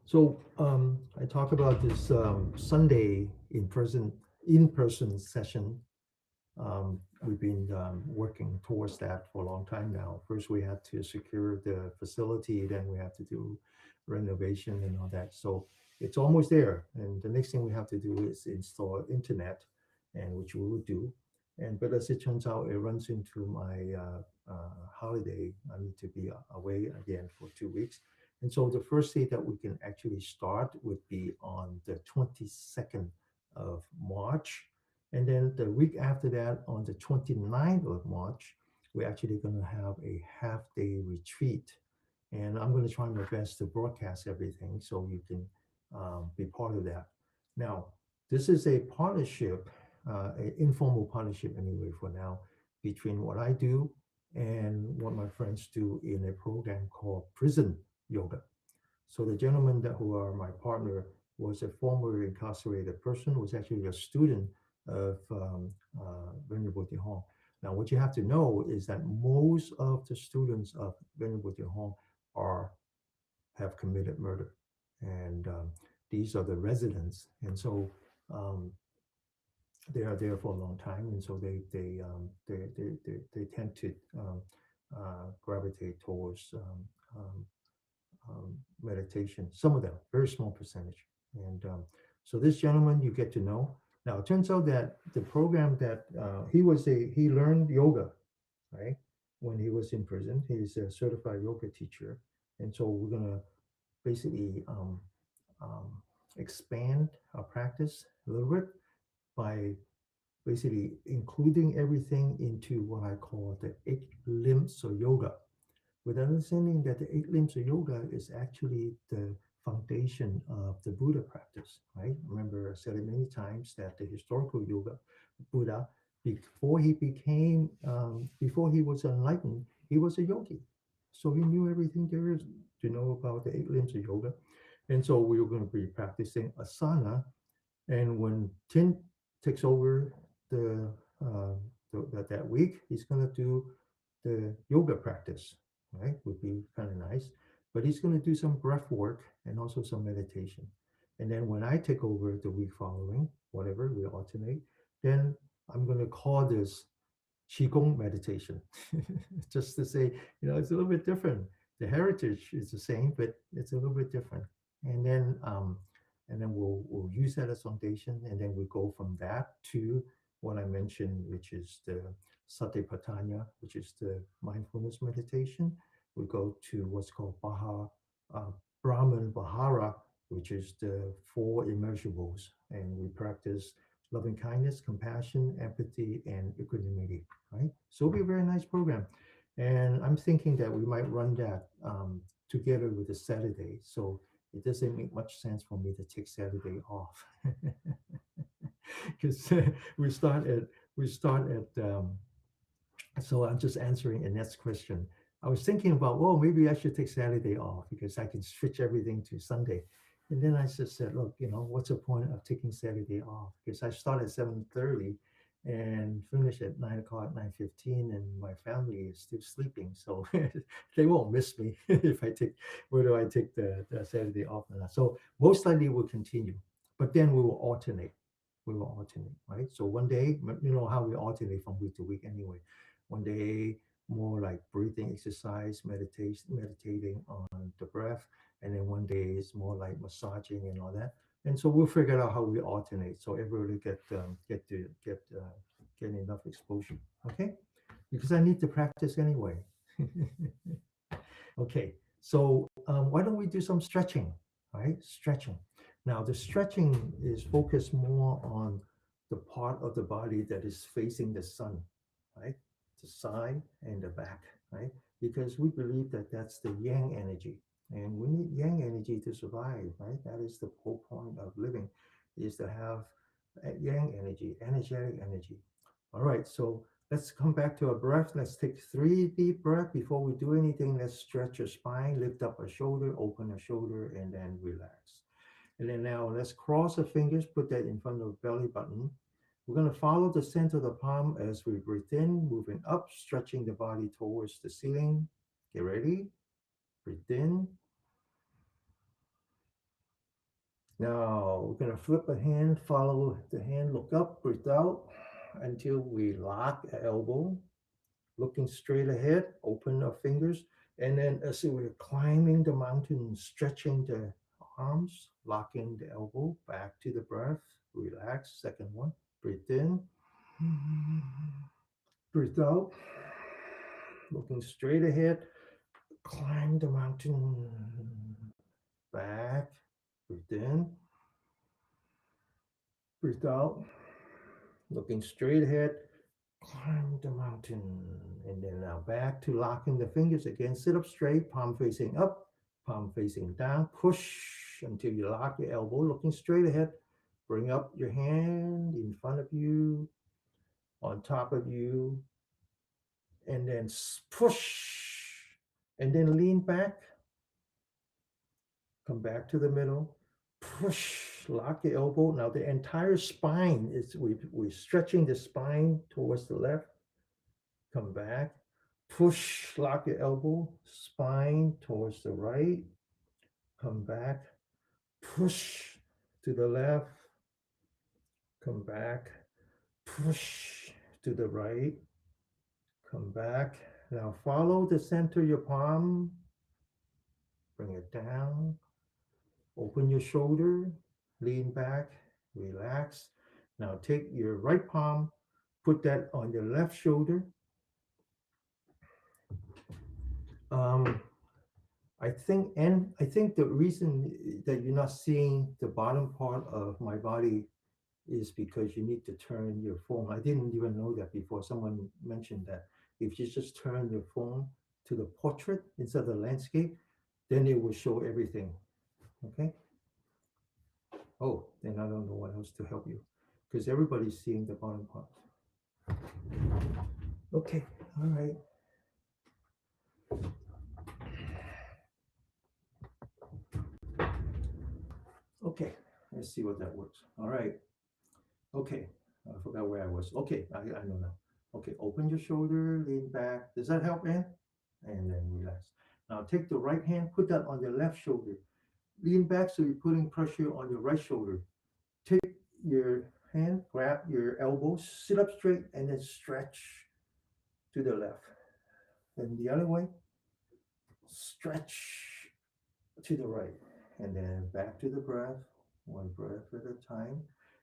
So I talk about this Sunday in person session. We've been working towards that for a long time now. First, we had to secure the facility, then we have to do renovation and all that. So it's almost there. And the next thing we have to do is install internet, and which we will do. And but as it turns out, it runs into my holiday. I need to be away again for 2 weeks. And so the first day that we can actually start would be on the 22nd of March, and then the week after that, on the 29th of March, we're actually going to have a half day retreat. And I'm going to try my best to broadcast everything so you can be part of that. Now, this is a partnership, an informal partnership anyway for now, between what I do and what my friends do in a program called Prison Yoga. So the gentleman that who are my partner was a former incarcerated person, was actually a student of Venerable Hong. Now, what you have to know is that most of the students of Venerable Hong are have committed murder, and these are the residents, and so um, they are there for a long time, and so they tend to gravitate towards meditation. Some of them, very small percentage. And so this gentleman you get to know. Now it turns out that the program that he learned yoga, right, when he was in prison. He's a certified yoga teacher, and so we're gonna basically um, expand our practice a little bit by basically including everything into what I call the 8 limbs of yoga, with understanding that the 8 limbs of yoga is actually the foundation of the Buddha practice, right? Remember, I said it many times that the historical yoga, Buddha, before he was enlightened, he was a yogi. So he knew everything there is to know about the 8 limbs of yoga. And so we were going to be practicing asana, and when Tim takes over the, that week, he's going to do the yoga practice, right? Would be kind of nice. But he's going to do some breath work and also some meditation. And then when I take over the week following, whatever, we alternate, then I'm going to call this Qigong meditation. Just to say, it's a little bit different. The heritage is the same, but it's a little bit different. And then we'll use that as foundation, and then we go from that to what I mentioned, which is the Satipatthana, which is the mindfulness meditation. We go to what's called uh, Brahman Vihara, which is the four immeasurables, and we practice loving kindness, compassion, empathy, and equanimity, right? So it'll be a very nice program. And I'm thinking that we might run that together with the Saturday. So it doesn't make much sense for me to take Saturday off because we start at so I'm just answering Annette's question. I was thinking about, well, maybe I should take Saturday off because I can switch everything to Sunday. And then I just said, look, what's the point of taking Saturday off? Because I start at 7:30 and finish at 9 o'clock, 9:15, and my family is still sleeping. So they won't miss me if I take, whether I take the Saturday off or not. So most likely we'll continue, but then we will alternate. We will alternate, right? So one day, you know how we alternate from week to week anyway. One day more like breathing exercise, meditation, meditating on the breath, and then one day is more like massaging and all that. And so we'll figure out how we alternate, so everybody get enough exposure. Okay, because I need to practice anyway. Okay, so why don't we do some stretching, right? Stretching. Now, the stretching is focused more on the part of the body that is facing the sun, right? The side and the back, right? Because we believe that that's the yang energy. And we need yang energy to survive, right? That is the whole point of living, is to have yang energy, energetic energy. All right, so let's come back to our breath. Let's take 3 deep breaths before we do anything. Let's stretch your spine, lift up a shoulder, open a shoulder, and then relax. And then now let's cross the fingers, put that in front of the belly button. We're going to follow the center of the palm as we breathe in, moving up, stretching the body towards the ceiling. Get ready. Breathe in. Now we're going to flip a hand, follow the hand, look up, breathe out until we lock an elbow, looking straight ahead, open our fingers. And then as we're climbing the mountain, stretching the arms, locking the elbow, back to the breath, relax. Second one, breathe in, breathe out, looking straight ahead, climb the mountain, back, breathe in, breathe out, looking straight ahead, climb the mountain. And then now back to locking the fingers again. Sit up straight, palm facing up, palm facing down. Push until you lock your elbow, looking straight ahead. Bring up your hand in front of you, on top of you, and then push. And then lean back, come back to the middle, push, lock your elbow. Now the entire spine is, we're stretching the spine towards the left, come back, push, lock your elbow, spine towards the right, come back, push to the left, come back, push to the right, come back. Now follow the center of your palm, bring it down, open your shoulder, lean back, relax. Now take your right palm, put that on your left shoulder. Um, I think the reason that you're not seeing the bottom part of my body is because you need to turn your phone. I didn't even know that before. Someone mentioned that if you just turn your phone to the portrait instead of the landscape, then it will show everything. Okay. Oh, then I don't know what else to help you because everybody's seeing the bottom part. Okay. All right. Okay. Let's see what that works. All right. Okay, I forgot where I was. Okay, I know now. Okay, open your shoulder, lean back. Does that help, Ann? And then relax. Now take the right hand, put that on your left shoulder. Lean back so you're putting pressure on your right shoulder. Take your hand, grab your elbows, sit up straight, and then stretch to the left. Then the other way, stretch to the right. And then back to the breath, one breath at a time.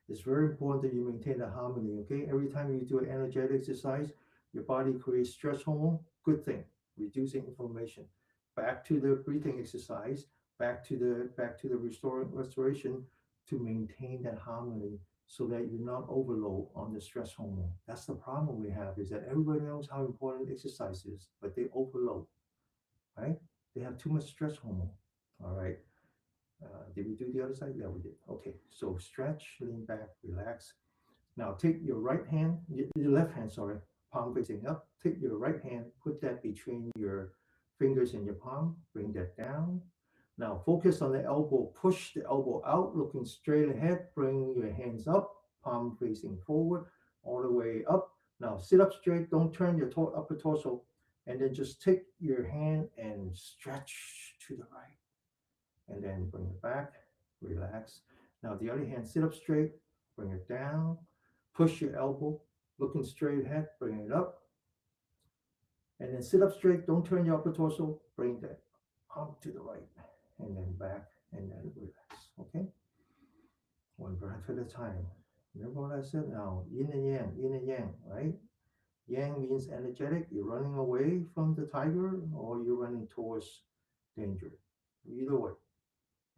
It's very important that you maintain the harmony, okay? Every time you do an energetic exercise, your body creates stress hormone, good thing, reducing inflammation. Back to the breathing exercise, back to the restoration to maintain that harmony so that you're not overload on the stress hormone. That's the problem we have is that everybody knows how important exercise is, but they overload, right? They have too much stress hormone. All right. Did we do the other side? Yeah, we did. Okay, so stretch, lean back, relax. Now take your right hand, your left hand, sorry, palm facing up. Take your right hand, put that between your fingers and your palm, bring that down. Now focus on the elbow, push the elbow out, looking straight ahead, bring your hands up, palm facing forward, all the way up. Now sit up straight, don't turn your upper torso, and then just take your hand and stretch to the right and then bring it back, relax. Now the other hand, sit up straight, bring it down, push your elbow, looking straight ahead, bring it up, and then sit up straight, don't turn your upper torso, bring that arm to the right, and then back, and then relax, okay? One breath at a time. Remember what I said now, yin and yang, right? Yang means energetic, you're running away from the tiger or you're running towards danger. Either way.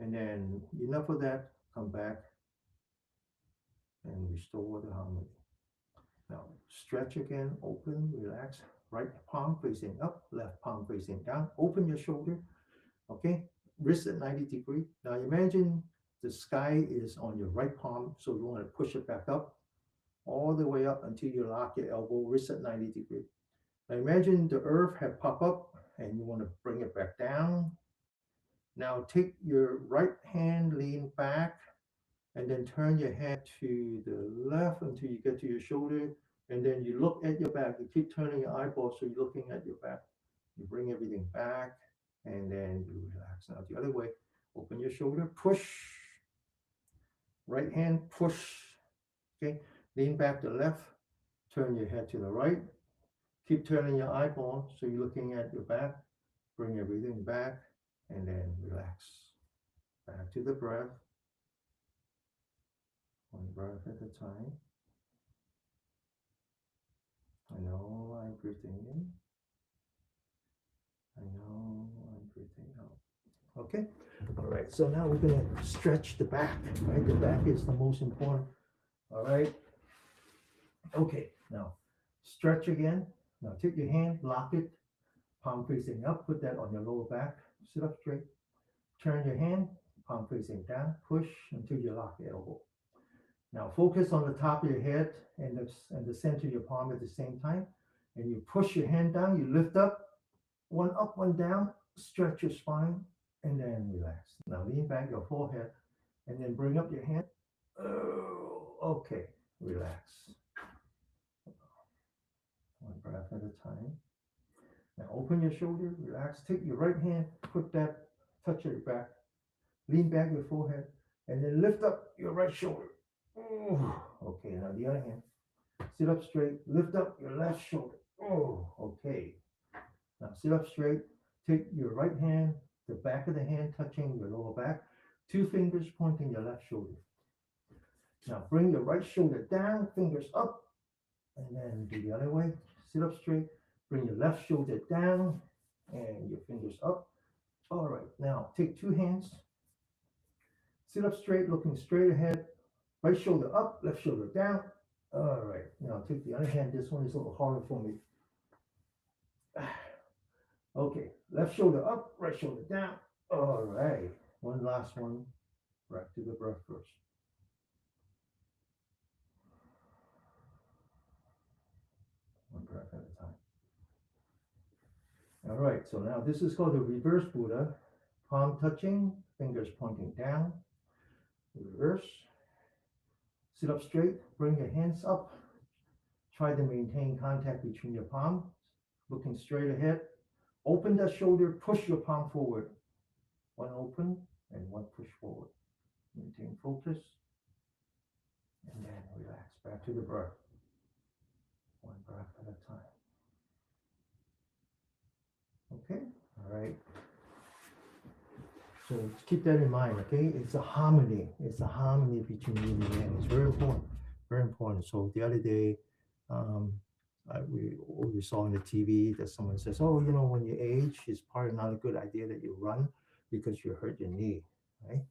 And then enough of that, come back and restore the harmony. Now stretch again, open, relax. Right palm facing up, left palm facing down. Open your shoulder, okay? Wrist at 90 degree. Now imagine the sky is on your right palm, so you want to push it back up, all the way up until you lock your elbow, wrist at 90 degree. Now imagine the earth had popped up and you want to bring it back down. Now take your right hand, lean back, and then turn your head to the left until you get to your shoulder, and then you look at your back. You keep turning your eyeballs so you're looking at your back. You bring everything back, and then you relax. Now the other way, open your shoulder, push, right hand, push, okay? Lean back to the left, turn your head to the right, keep turning your eyeball so you're looking at your back, bring everything back, and then relax. Back to the breath, one breath at a time. I know I'm breathing in. I know I'm breathing out. Okay? All right, so now we're going to stretch the back, right? The back is the most important. All right? Okay, now stretch again. Now take your hand, lock it, palm facing up, put that on your lower back, sit up straight. Turn your hand, palm facing down, push until you lock the elbow. Now focus on the top of your head and the center of your palm at the same time. And you push your hand down, you lift up, one down, stretch your spine, and then relax. Now lean back your forehead and then bring up your hand. Oh, okay, relax. One breath at a time. Now open your shoulder, relax. Take your right hand, put that, touch your back, lean back your forehead, and then lift up your right shoulder. Oh, okay, now the other hand. Sit up straight, lift up your left shoulder. Oh, okay. Now sit up straight, take your right hand, the back of the hand touching your lower back, two fingers pointing your left shoulder. Now bring your right shoulder down, fingers up, and then do the other way. Sit up straight, bring your left shoulder down, and your fingers up. All right, now take two hands, sit up straight, looking straight ahead, right shoulder up, left shoulder down. All right, now take the other hand. This one is a little harder for me. Okay, left shoulder up, right shoulder down. All right, one last one. Back to the breath first. One breath at a time. All right, so now this is called the reverse Buddha. Palm touching, fingers pointing down. Reverse. Sit up straight, bring your hands up. Try to maintain contact between your palms, looking straight ahead. Open that shoulder, push your palm forward. One open and one push forward. Maintain focus and then relax. Back to the breath. One breath at a time. Okay? All right. So keep that in mind, okay? It's a harmony. It's a harmony between yin and yang. It's very important. Very important. So the other day, um, we saw on the TV that someone says, oh, when you age, it's probably not a good idea that you run because you hurt your knee, right?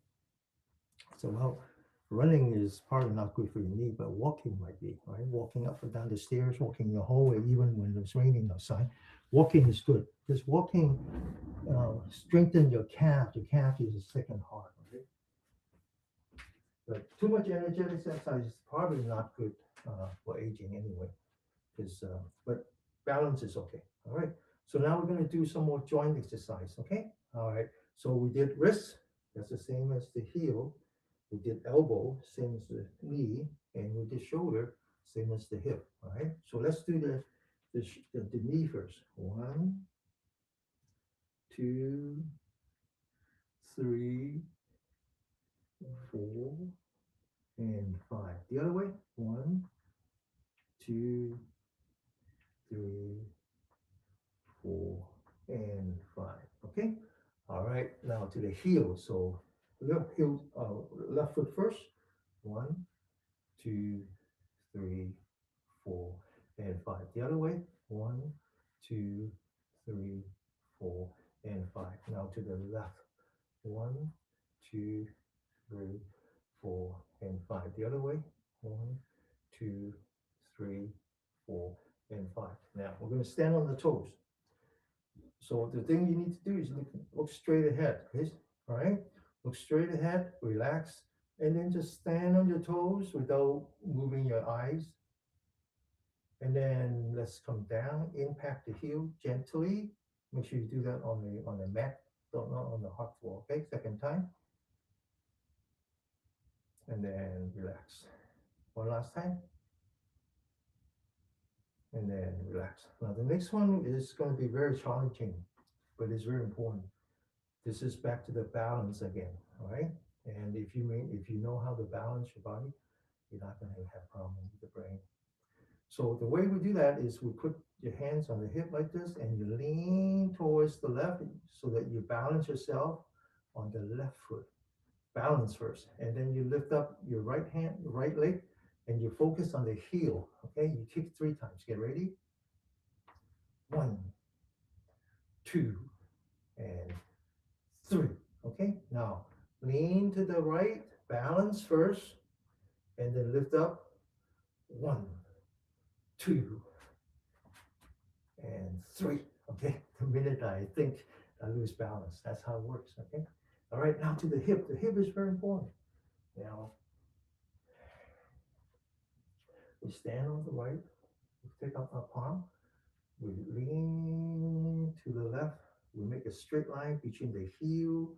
So, well, running is probably not good for your knee, but walking might be, right? Walking up and down the stairs, walking in the hallway, even when it's raining outside, walking is good because walking strengthen your calf. Your calf is the second heart, okay? But too much energetic exercise is probably not good for aging anyway. Because but balance is okay. All right. So now we're going to do some more joint exercise. Okay. All right. So we did wrist. That's the same as the heel. We did elbow, same as the knee, and we did shoulder, same as the hip. All right. So let's do the knee first. One, two, three, four, and five. The other way. One, two, three, four, and five. Okay. All right. Now to the heel. So left foot first. One, two, three, four, and five. The other way. One, two, three, four, and five. Now to the left. One, two, three, four, and five. The other way. One, two, three, four, and five. Now we're going to stand on the toes. So the thing you need to do is look straight ahead, okay? All right? Look straight ahead, relax, and then just stand on your toes without moving your eyes. And then let's come down, impact the heel gently. Make sure you do that on the mat, not on the hard floor, okay? Second time. And then relax. One last time. And then relax. Now the next one is going to be very challenging, but it's very important. This is back to the balance again, all right? And if you know how to balance your body, you're not going to have problem with the brain. So the way we do that is we put your hands on the hip like this, and you lean towards the left so that you balance yourself on the left foot. Balance first, and then you lift up your right hand, right leg, and you focus on the heel. Okay, you kick 3 times. Get ready. 1, 2, and 3. Okay, now lean to the right, balance first, and then lift up. 1, 2, and 3. Okay, the minute I think I lose balance, that's how it works. Okay, all right, now to the hip. The hip is very important. Now we stand on the right, we take up our palm, we lean to the left, we make a straight line between the heel,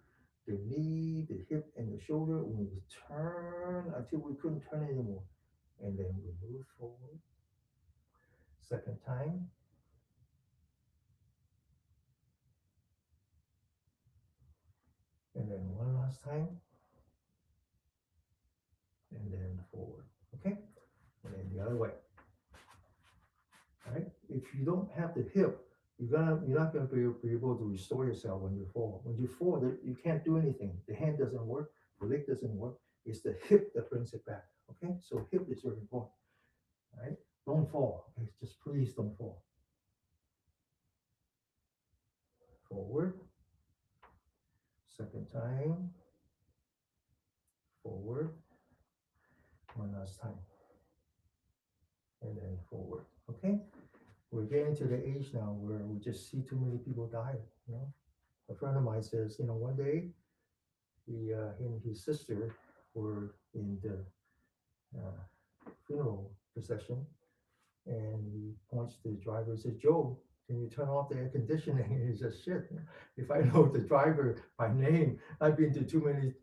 the knee, the hip, and the shoulder. We turn until we couldn't turn anymore, and then we move forward. Second time, and then one last time, and then forward. Okay, and then the other way. Right? If you don't have the hip, you're not gonna be able to restore yourself when you fall. When you fall, you can't do anything. The hand doesn't work, the leg doesn't work. It's the hip that brings it back. Okay, so hip is very important. Right? Don't fall. Okay? Just please don't fall. Forward. Second time. Forward. One last time, and then forward. Okay. We're getting to the age now where we just see too many people die. You know, a friend of mine says, one day he and his sister were in the funeral procession, and he points to the driver and says, "Joe, can you turn off the air conditioning?" And he says, "Shit, if I know the driver by name, I've been to too many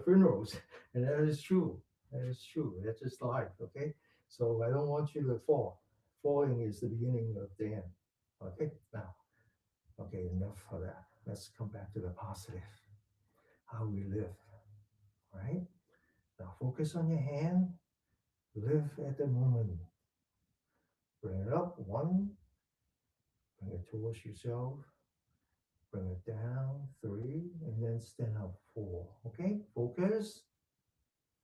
funerals." And that is true. That is true. That's just life, okay? So I don't want you to fall. Falling is the beginning of the end. Okay, now, okay, enough of that. Let's come back to the positive, how we live, right? Now focus on your hand, live at the moment. Bring it up, 1, bring it towards yourself, bring it down, 3, and then stand up, 4. Okay, focus,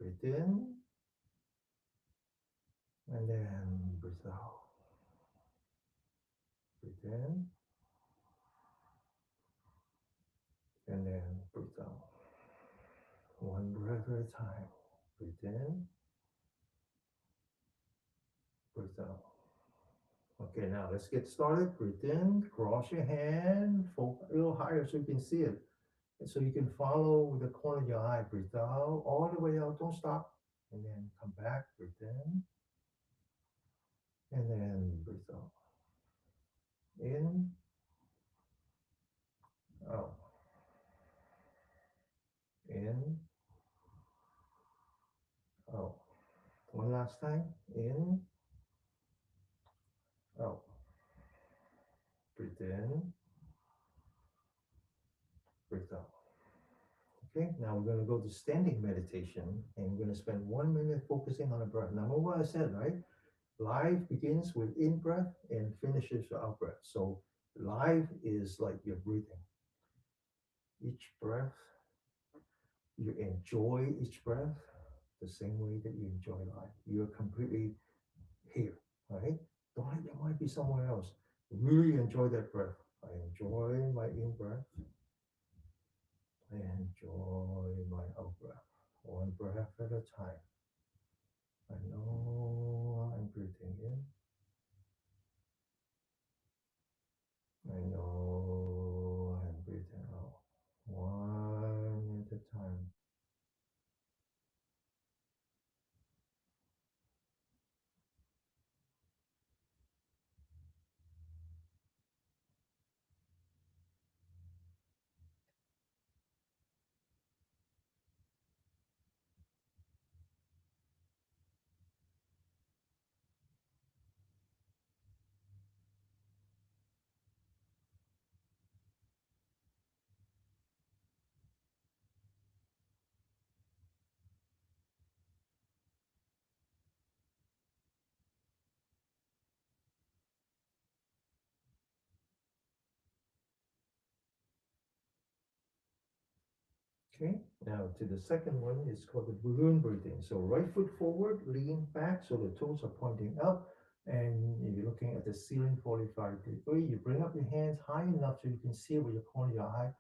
breathe in, and then breathe out. Breathe in, and then breathe out. One breath at a time. Breathe in, breathe out. Okay, now let's get started. Breathe in, cross your hand, focus a little higher so you can see it. And so you can follow with the corner of your eye. Breathe out, all the way out, don't stop. And then come back, breathe in, and then breathe out. In, out. In, out. One last time. In, out. Breathe in, breathe out. Okay, now we're going to go to standing meditation, and we're going to spend 1 minute focusing on the breath. Now, remember what I said, right? Life begins with in breath and finishes with out breath. So life is like you're breathing. Each breath, you enjoy each breath the same way that you enjoy life. You're completely here, right? Don't let your mind be somewhere else. Really enjoy that breath. I enjoy my in breath. I enjoy my out breath. One breath at a time. I know I'm breathing in. I know I'm breathing out. One at a time. Okay, now to the second one is called the balloon breathing. So right foot forward, lean back, so the toes are pointing up, and you're looking at the ceiling 45 degrees. You bring up your hands high enough so you can see with your corner of your eye.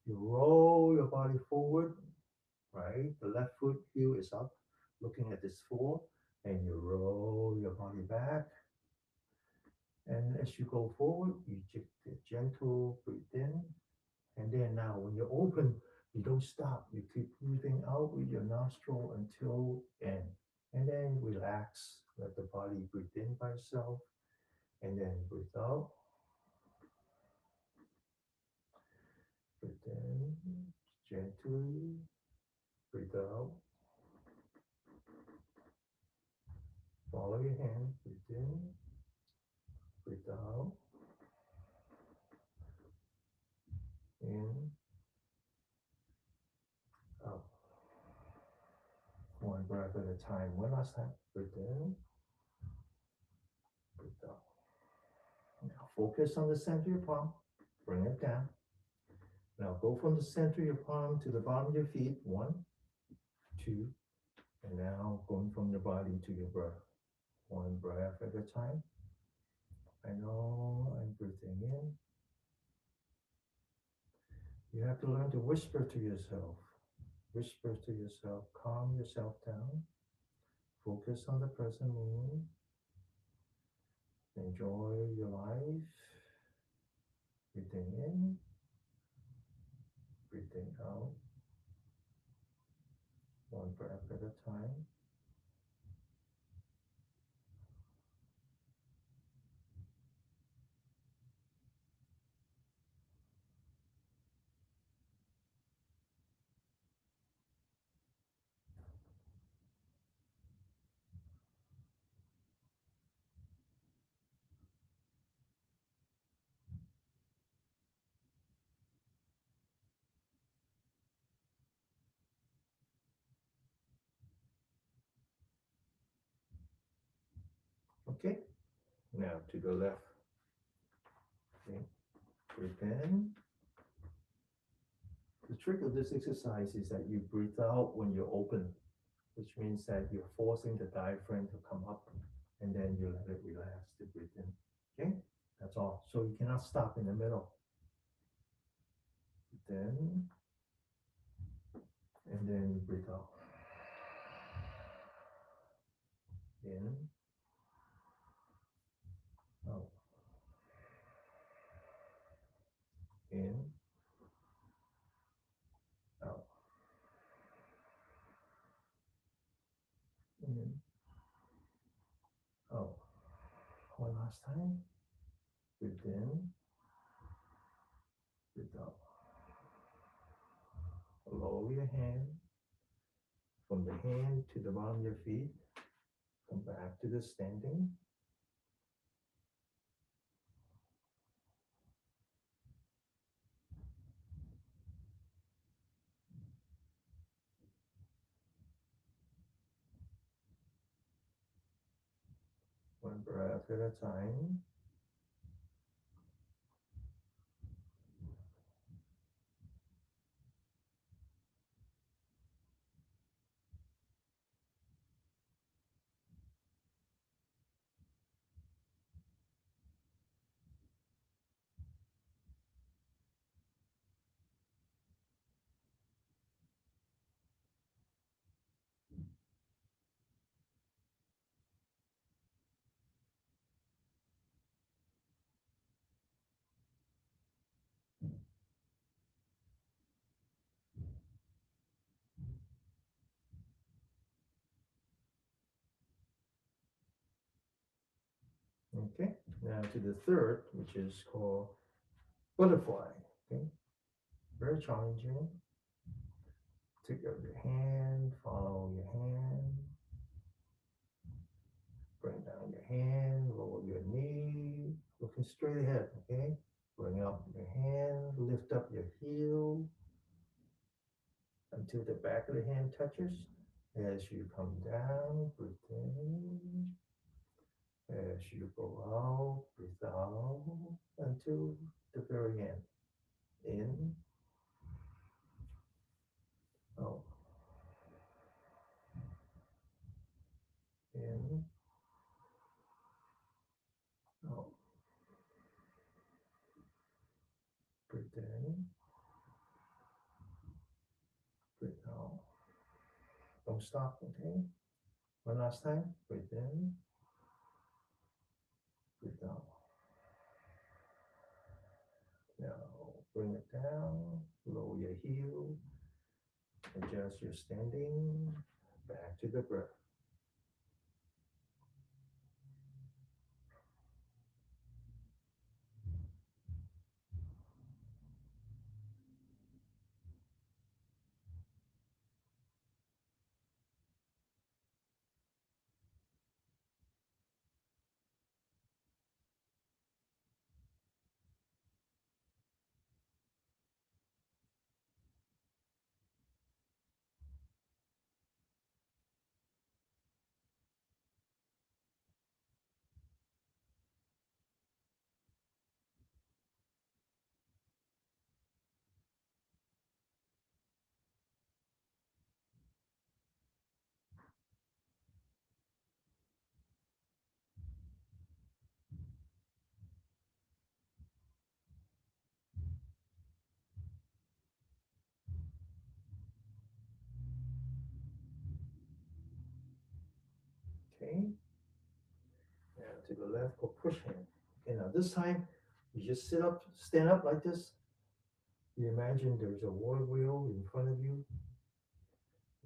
You roll your body forward, right? The left foot heel is up, looking at this floor, and you roll your body back. And as you go forward, you take the gentle breathe in. And then now when you open, you don't stop. You keep breathing out with your nostril until end. And then relax. Let the body breathe in by itself. And then breathe out. Breathe in gently. Breathe out. Follow your hand. Breathe in. Breathe out. In. Out. One breath at a time. One last time. Breathe in. Breathe out. Now focus on the center of your palm. Bring it down. Now go from the center of your palm to the bottom of your feet. One, two, and now going from your body to your breath. One breath at a time. I know I'm breathing in. You have to learn to whisper to yourself. Whisper to yourself. Calm yourself down. Focus on the present moment. Enjoy your life. Breathing in. Breathing out. One breath at a time. Okay. Now to the left. Okay. Breathe in. The trick of this exercise is that you breathe out when you open, which means that you're forcing the diaphragm to come up and then you let it relax to breathe in. Okay, that's all. So you cannot stop in the middle. Then, and then you breathe out. In, out, in, out, in, out. One last time. Breathe in, breathe out. Lower your hand from the hand to the bottom of your feet. Come back to the standing. One breath at a time. Okay, now to the third, which is called butterfly. Okay, very challenging. Take out your hand, follow your hand, bring down your hand, lower your knee, looking straight ahead. Okay, bring up your hand, lift up your heel until the back of the hand touches. As you come down, breathe in. As you go out, breathe out until the very end. In, Out. In. Out. Breathe in. Breathe out. Don't stop, okay? One last time. Breathe in. Breathe out. Now bring it down. Lower your heel. Adjust your standing. Back to the breath. Okay. And to the left or push hand. Okay, now this time you just sit up, stand up like this. You imagine there's a water wheel in front of you.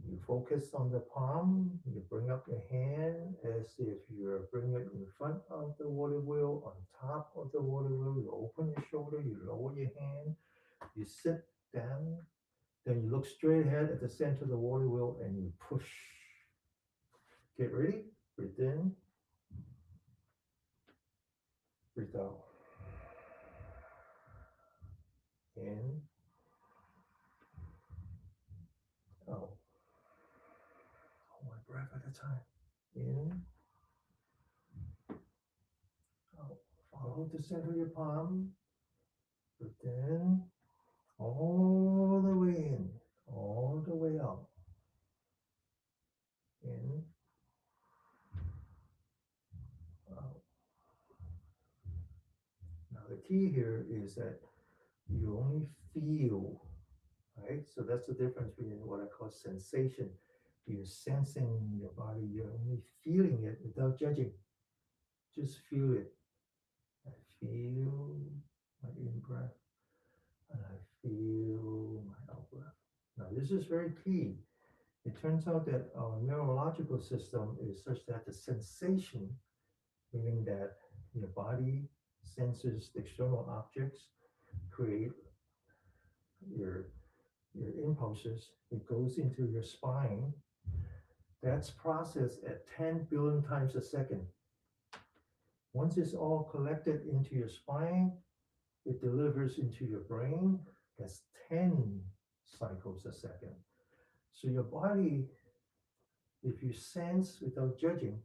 You focus on the palm. You bring up your hand as if you're bringing it in front of the water wheel, on top of the water wheel. You open your shoulder, you lower your hand, you sit down, then you look straight ahead at the center of the water wheel and you push. Get ready? Breathe in, breathe out. In, out. One breath at a time. In, out. Follow the center of your palm. Breathe in, all the way in, all the way out. In, out. Now the key here is that you only feel, right? So that's the difference between what I call sensation. You're sensing your body, you're only feeling it without judging. Just feel it. I feel my in breath and I feel my out breath. Now this is very key. It turns out that our neurological system is such that the sensation, meaning that your body senses external objects, create your your impulses, it goes into your spine. That's processed at 10 billion times a second. Once it's all collected into your spine, it delivers into your brain. That's 10 cycles a second. So your body, if you sense without judging,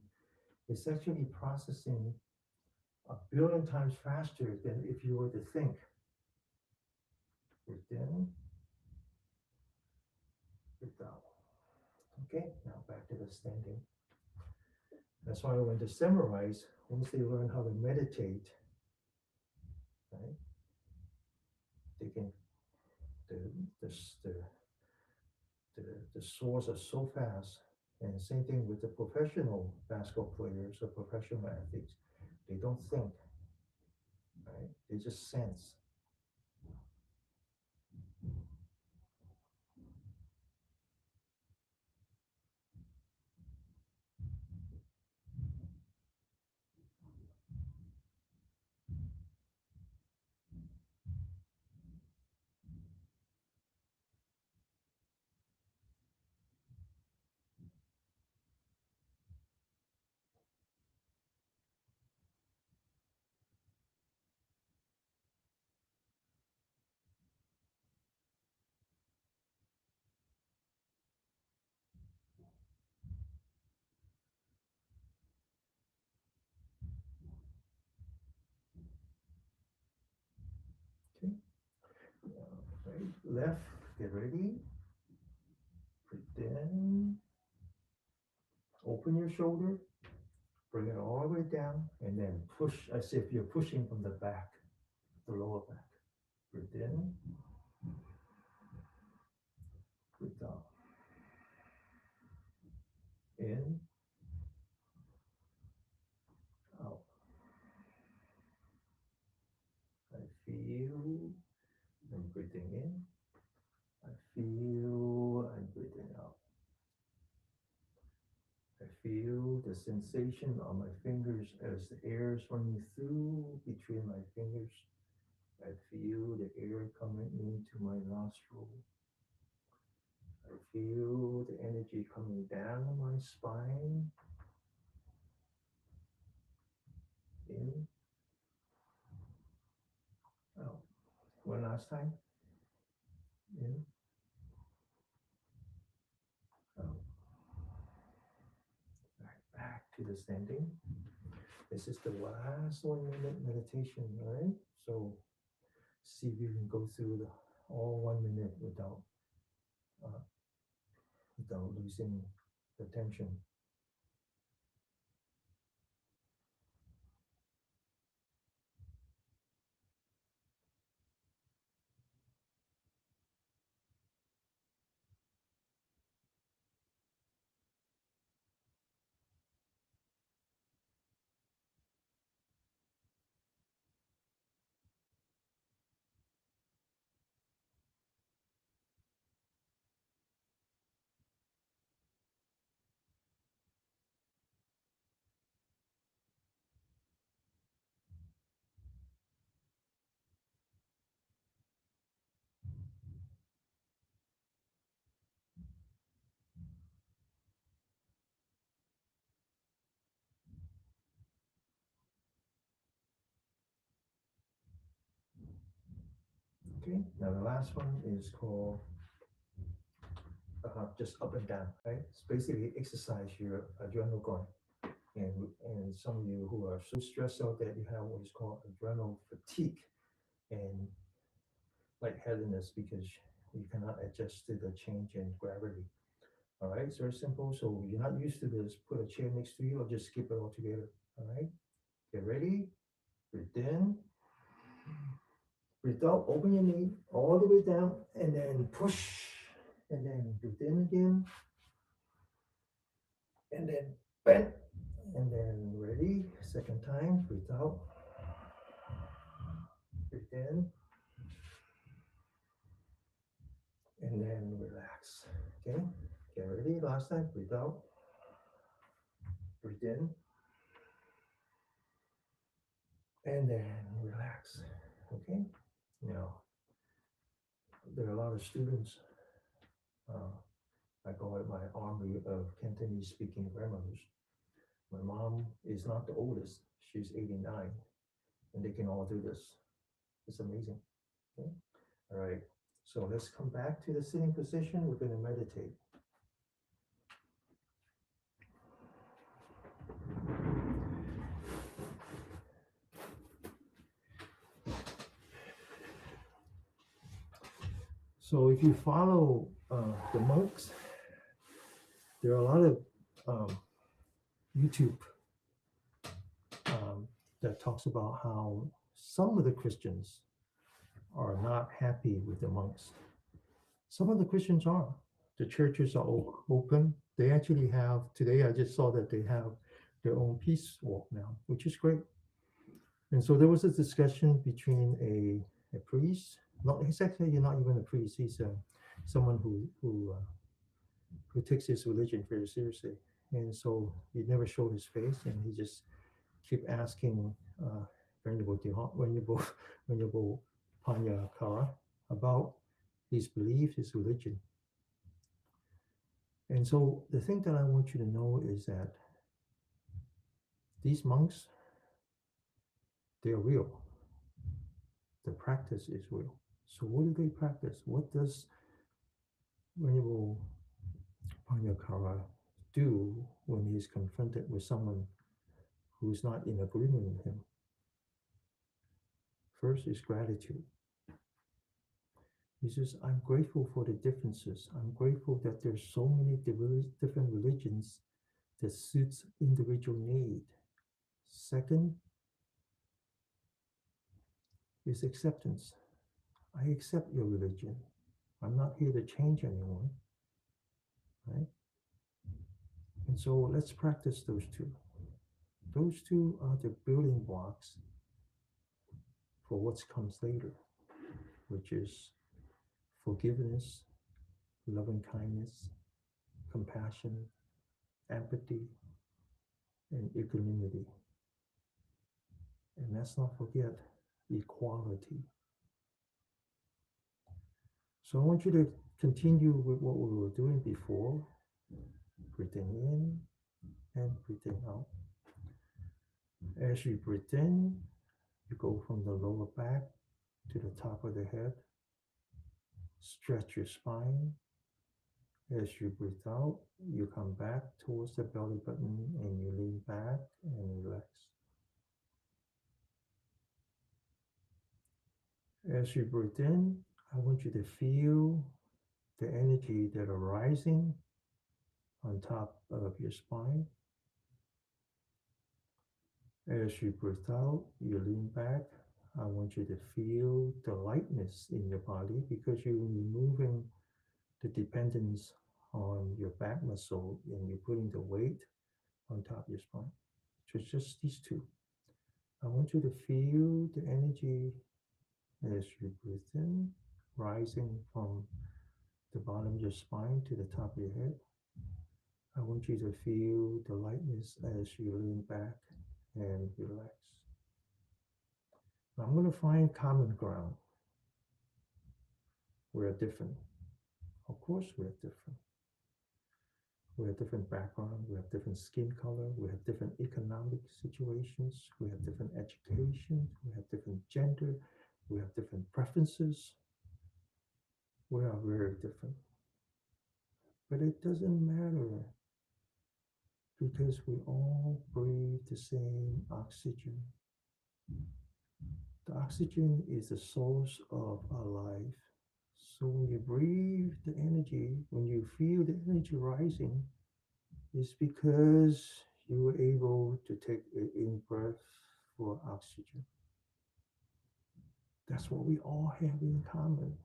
it's actually processing a billion times faster than if you were to think. Breathe in, breathe out. Okay, now back to the standing. That's why when the samurais, once they learn how to meditate, right, they can the the the, the, the swords are so fast. And same thing with the professional basketball players or professional athletes. They don't think, right? They just sense. Okay. Right. Left, get ready. in, open your shoulder, bring it all the way down, and then push as if you're pushing from the back, the lower back. Breathe in, breathe out. In, out. I feel I'm breathing in. I feel I'm breathing out. I feel the sensation on my fingers as the air is running through between my fingers. I feel the air coming into my nostril. I feel the energy coming down my spine. In, out. One last time. In, out. Back to the standing. This is the last 1 minute meditation, all right? So see if you can go through all 1 minute uh, without losing the tension. Okay, now the last one is called just up and down, right? It's basically exercise your adrenal gland. And some of you who are so stressed out that you have what is called adrenal fatigue and lightheadedness because you cannot adjust to the change in gravity. All right, it's very simple. So you're not used to this, put a chair next to you or just skip it all together. All right, get ready, breathe in, breathe out, open your knee all the way down, and then push, and then breathe in again, and then bend, and then ready, second time, breathe out, breathe in, and then relax. Okay, get ready, last time, breathe out, breathe in, and then relax. Okay, now there are a lot of students. I call it my army of Cantonese speaking grandmothers. My mom is not the oldest, she's 89, and they can all do this. It's amazing. Okay, all right. So let's come back to the sitting position. We're going to meditate. So if you follow the monks, there are a lot of YouTube that talks about how some of the Christians are not happy with the monks. Some of the Christians are. The churches are open. They actually have, today I just saw that they have their own peace walk now, which is great. And so there was a discussion between a priest, not he's actually not even a priest, he's someone who takes his religion very seriously. And so he never showed his face and he just keep asking Venerable Venerable Panyakara about his belief, his religion. And so the thing that I want you to know is that these monks, they are real. The practice is real. So what do they practice? What does Venerable Panyakara do when he's confronted with someone who's not in agreement with him? First is gratitude. He says, I'm grateful for the differences. I'm grateful that there's so many different religions that suits individual need. Second is acceptance. I accept your religion. I'm not here to change anyone, right? And so let's practice those two. Those two are the building blocks for what comes later, which is forgiveness, loving kindness, compassion, empathy, and equanimity. And let's not forget equality. So I want you to continue with what we were doing before, breathing in and breathing out. As you breathe in, you go from the lower back to the top of the head, stretch your spine. As you breathe out, you come back towards the belly button and you lean back and relax. As you breathe in, I want you to feel the energy that are rising on top of your spine. As you breathe out, you lean back. I want you to feel the lightness in your body because you're removing the dependence on your back muscle and you're putting the weight on top of your spine. So it's just these two. I want you to feel the energy as you breathe in, rising from the bottom of your spine to the top of your head. I want you to feel the lightness as you lean back and relax. Now I'm going to find common ground. We're different. Of course, we're different. We have different background, we have different skin color, we have different economic situations, we have different education, we have different gender, we have different preferences. We are very different. But it doesn't matter because we all breathe the same oxygen. The oxygen is the source of our life. So when you breathe the energy, when you feel the energy rising, it's because you were able to take an in breath for oxygen. That's what we all have in common.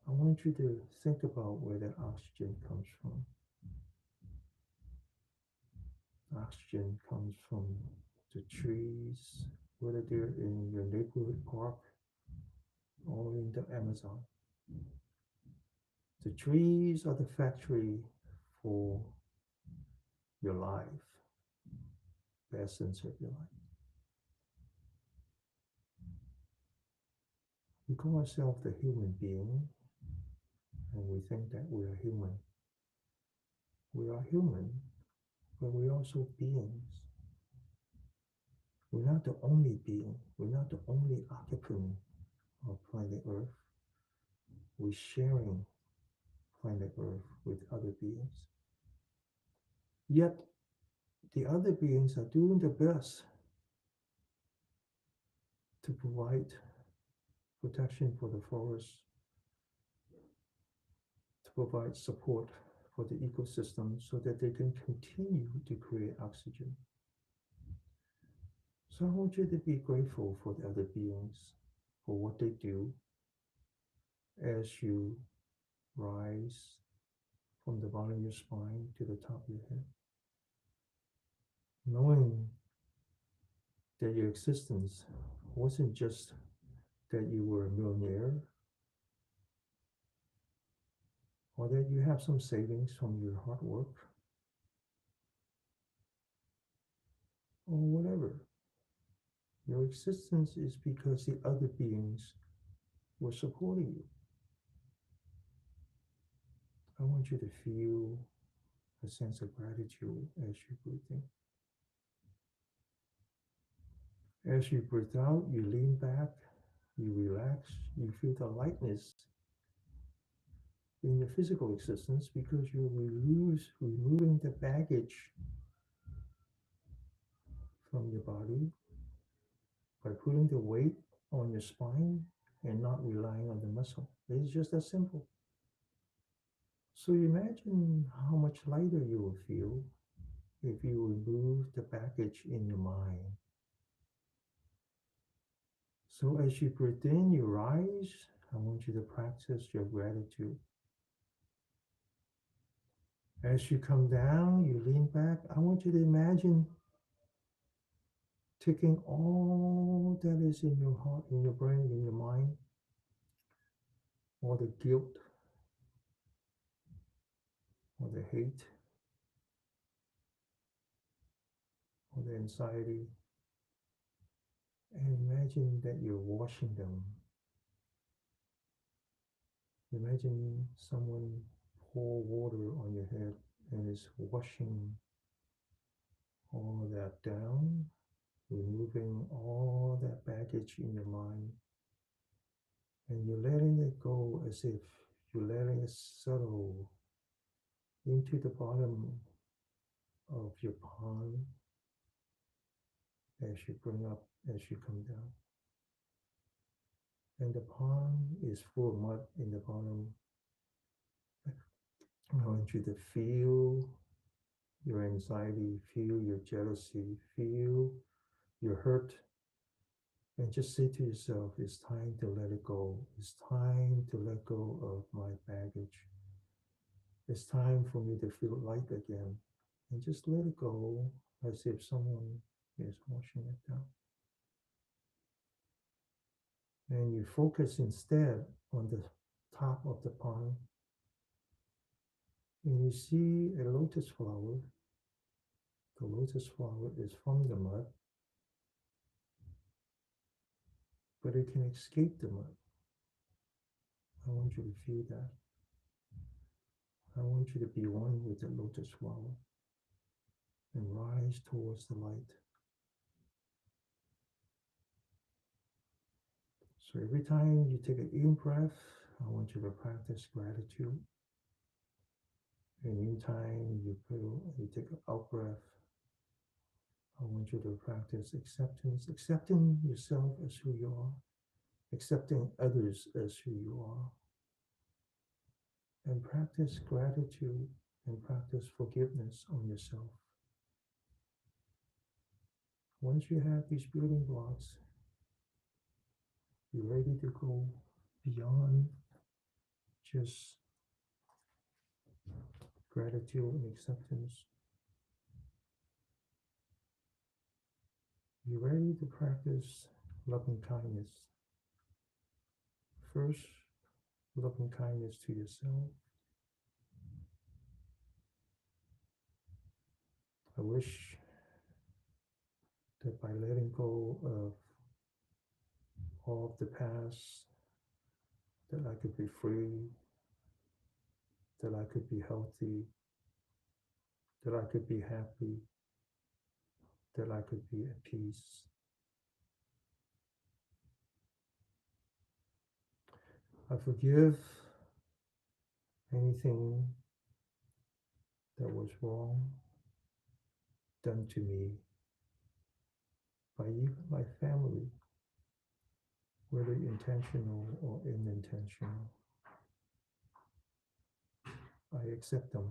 I want you to think about where that oxygen comes from. Oxygen comes from the trees, whether they're in your neighborhood park or in the Amazon. The trees are the factory for your life, the essence of your life. We call ourselves the human being, and we think that we are human. We are human, but we're also beings. We're not the only being. We're not the only occupant of planet Earth. We're sharing planet Earth with other beings. Yet, the other beings are doing their best to provide protection for the forest, to provide support for the ecosystem so that they can continue to create oxygen. So I want you to be grateful for the other beings, for what they do as you rise from the bottom of your spine to the top of your head. Knowing that your existence wasn't just that you were a millionaire or that you have some savings from your hard work or whatever. Your existence is because the other beings were supporting you. I want you to feel a sense of gratitude as you breathe in. As you breathe out, you lean back, you relax, you feel the lightness in your physical existence because you're removing the baggage from your body by putting the weight on your spine and not relying on the muscle. It's just that simple. So imagine how much lighter you will feel if you remove the baggage in your mind. So as you breathe in, you rise. I want you to practice your gratitude. As you come down, you lean back. I want you to imagine taking all that is in your heart, in your brain, in your mind, all the guilt, all the hate, all the anxiety, and imagine that you're washing them. Imagine someone pour water on your head and is washing all that down, removing all that baggage in your mind, and you're letting it go as if you're letting it settle into the bottom of your palm as you bring up, as you come down. And the palm is full of mud in the bottom. I want you to feel your anxiety, feel your jealousy, feel your hurt, and just say to yourself, it's time to let it go. It's time to let go of my baggage. It's time for me to feel light again. And just let it go as if someone is washing it down. And you focus instead on the top of the pond. And you see a lotus flower. The lotus flower is from the mud, but it can escape the mud. I want you to feel that. I want you to be one with the lotus flower and rise towards the light. So every time you take an in breath, I want you to practice gratitude. And in time you take an out breath, I want you to practice acceptance, accepting yourself as who you are, accepting others as who you are, and practice gratitude and practice forgiveness on yourself. Once you have these building blocks, you're ready to go beyond just gratitude and acceptance. You're ready to practice loving kindness. First, loving kindness to yourself. I wish that by letting go of all of the past, that I could be free, that I could be healthy, that I could be happy, that I could be at peace. I forgive anything that was wrong done to me by even my family, whether intentional or unintentional. I accept them.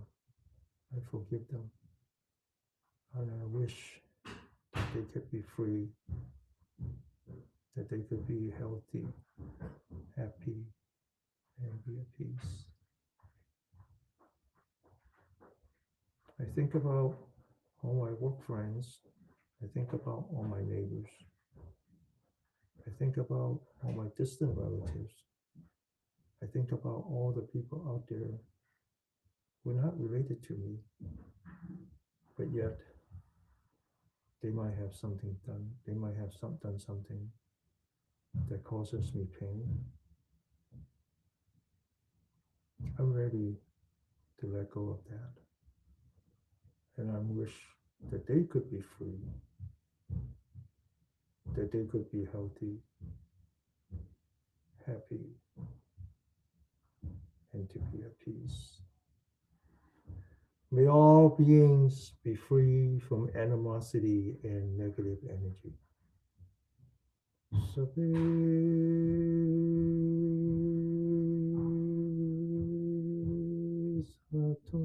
I forgive them. And I wish that they could be free, that they could be healthy, happy, and be at peace. I think about all my work friends. I think about all my neighbors. I think about all my distant relatives. I think about all the people out there who are not related to me, but yet they might have something done. They might have done something that causes me pain. I'm ready to let go of that. And I wish that they could be free, that they could be healthy, happy, and to be at peace. May all beings be free from animosity and negative energy. Sabe sato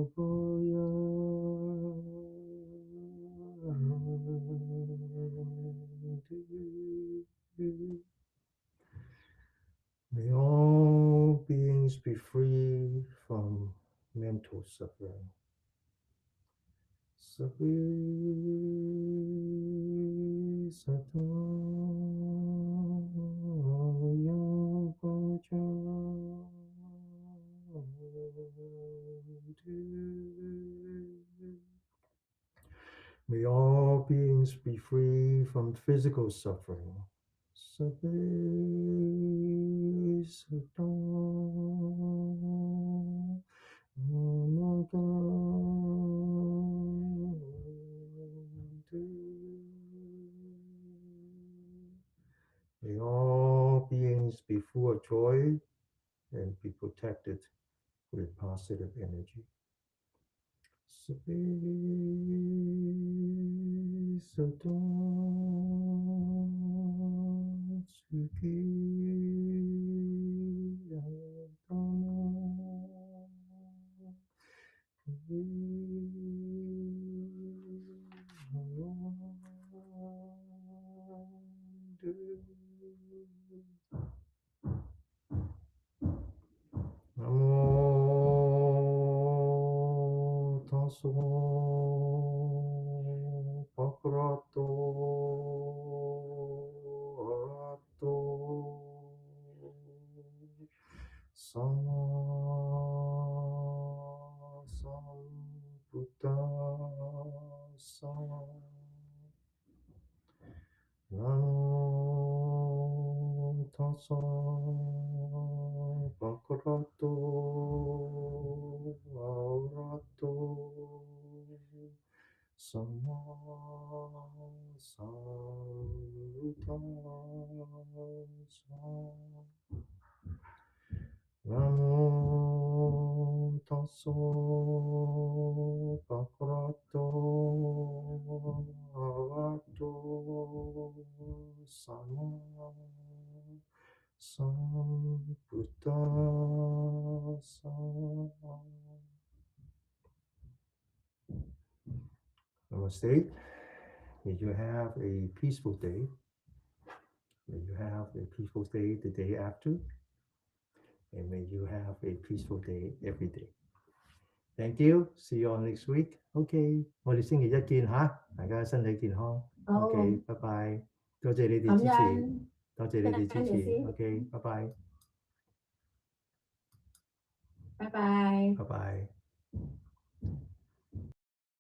aboya May all beings be free from mental suffering. Sabi sato yang May all beings be free from physical suffering. Sabi sato May all beings be full of joy and be protected with positive energy. Sabi sato suki Namo tasso bhagavato arahato sama sambuddhassa. Namo tassa bhagavato arahato sama sambuddhassa. Namo tassa bhagavato arahato sama sambuddhassa. Namaste. May you have a peaceful day. May you have a peaceful day the day after. And may you have a peaceful day every day. Thank you. See you all next week. OK，我哋星期一見嚇，大家身體健康。OK，拜拜。多謝你哋支持，多謝你哋支持。OK，拜拜。拜拜。拜拜。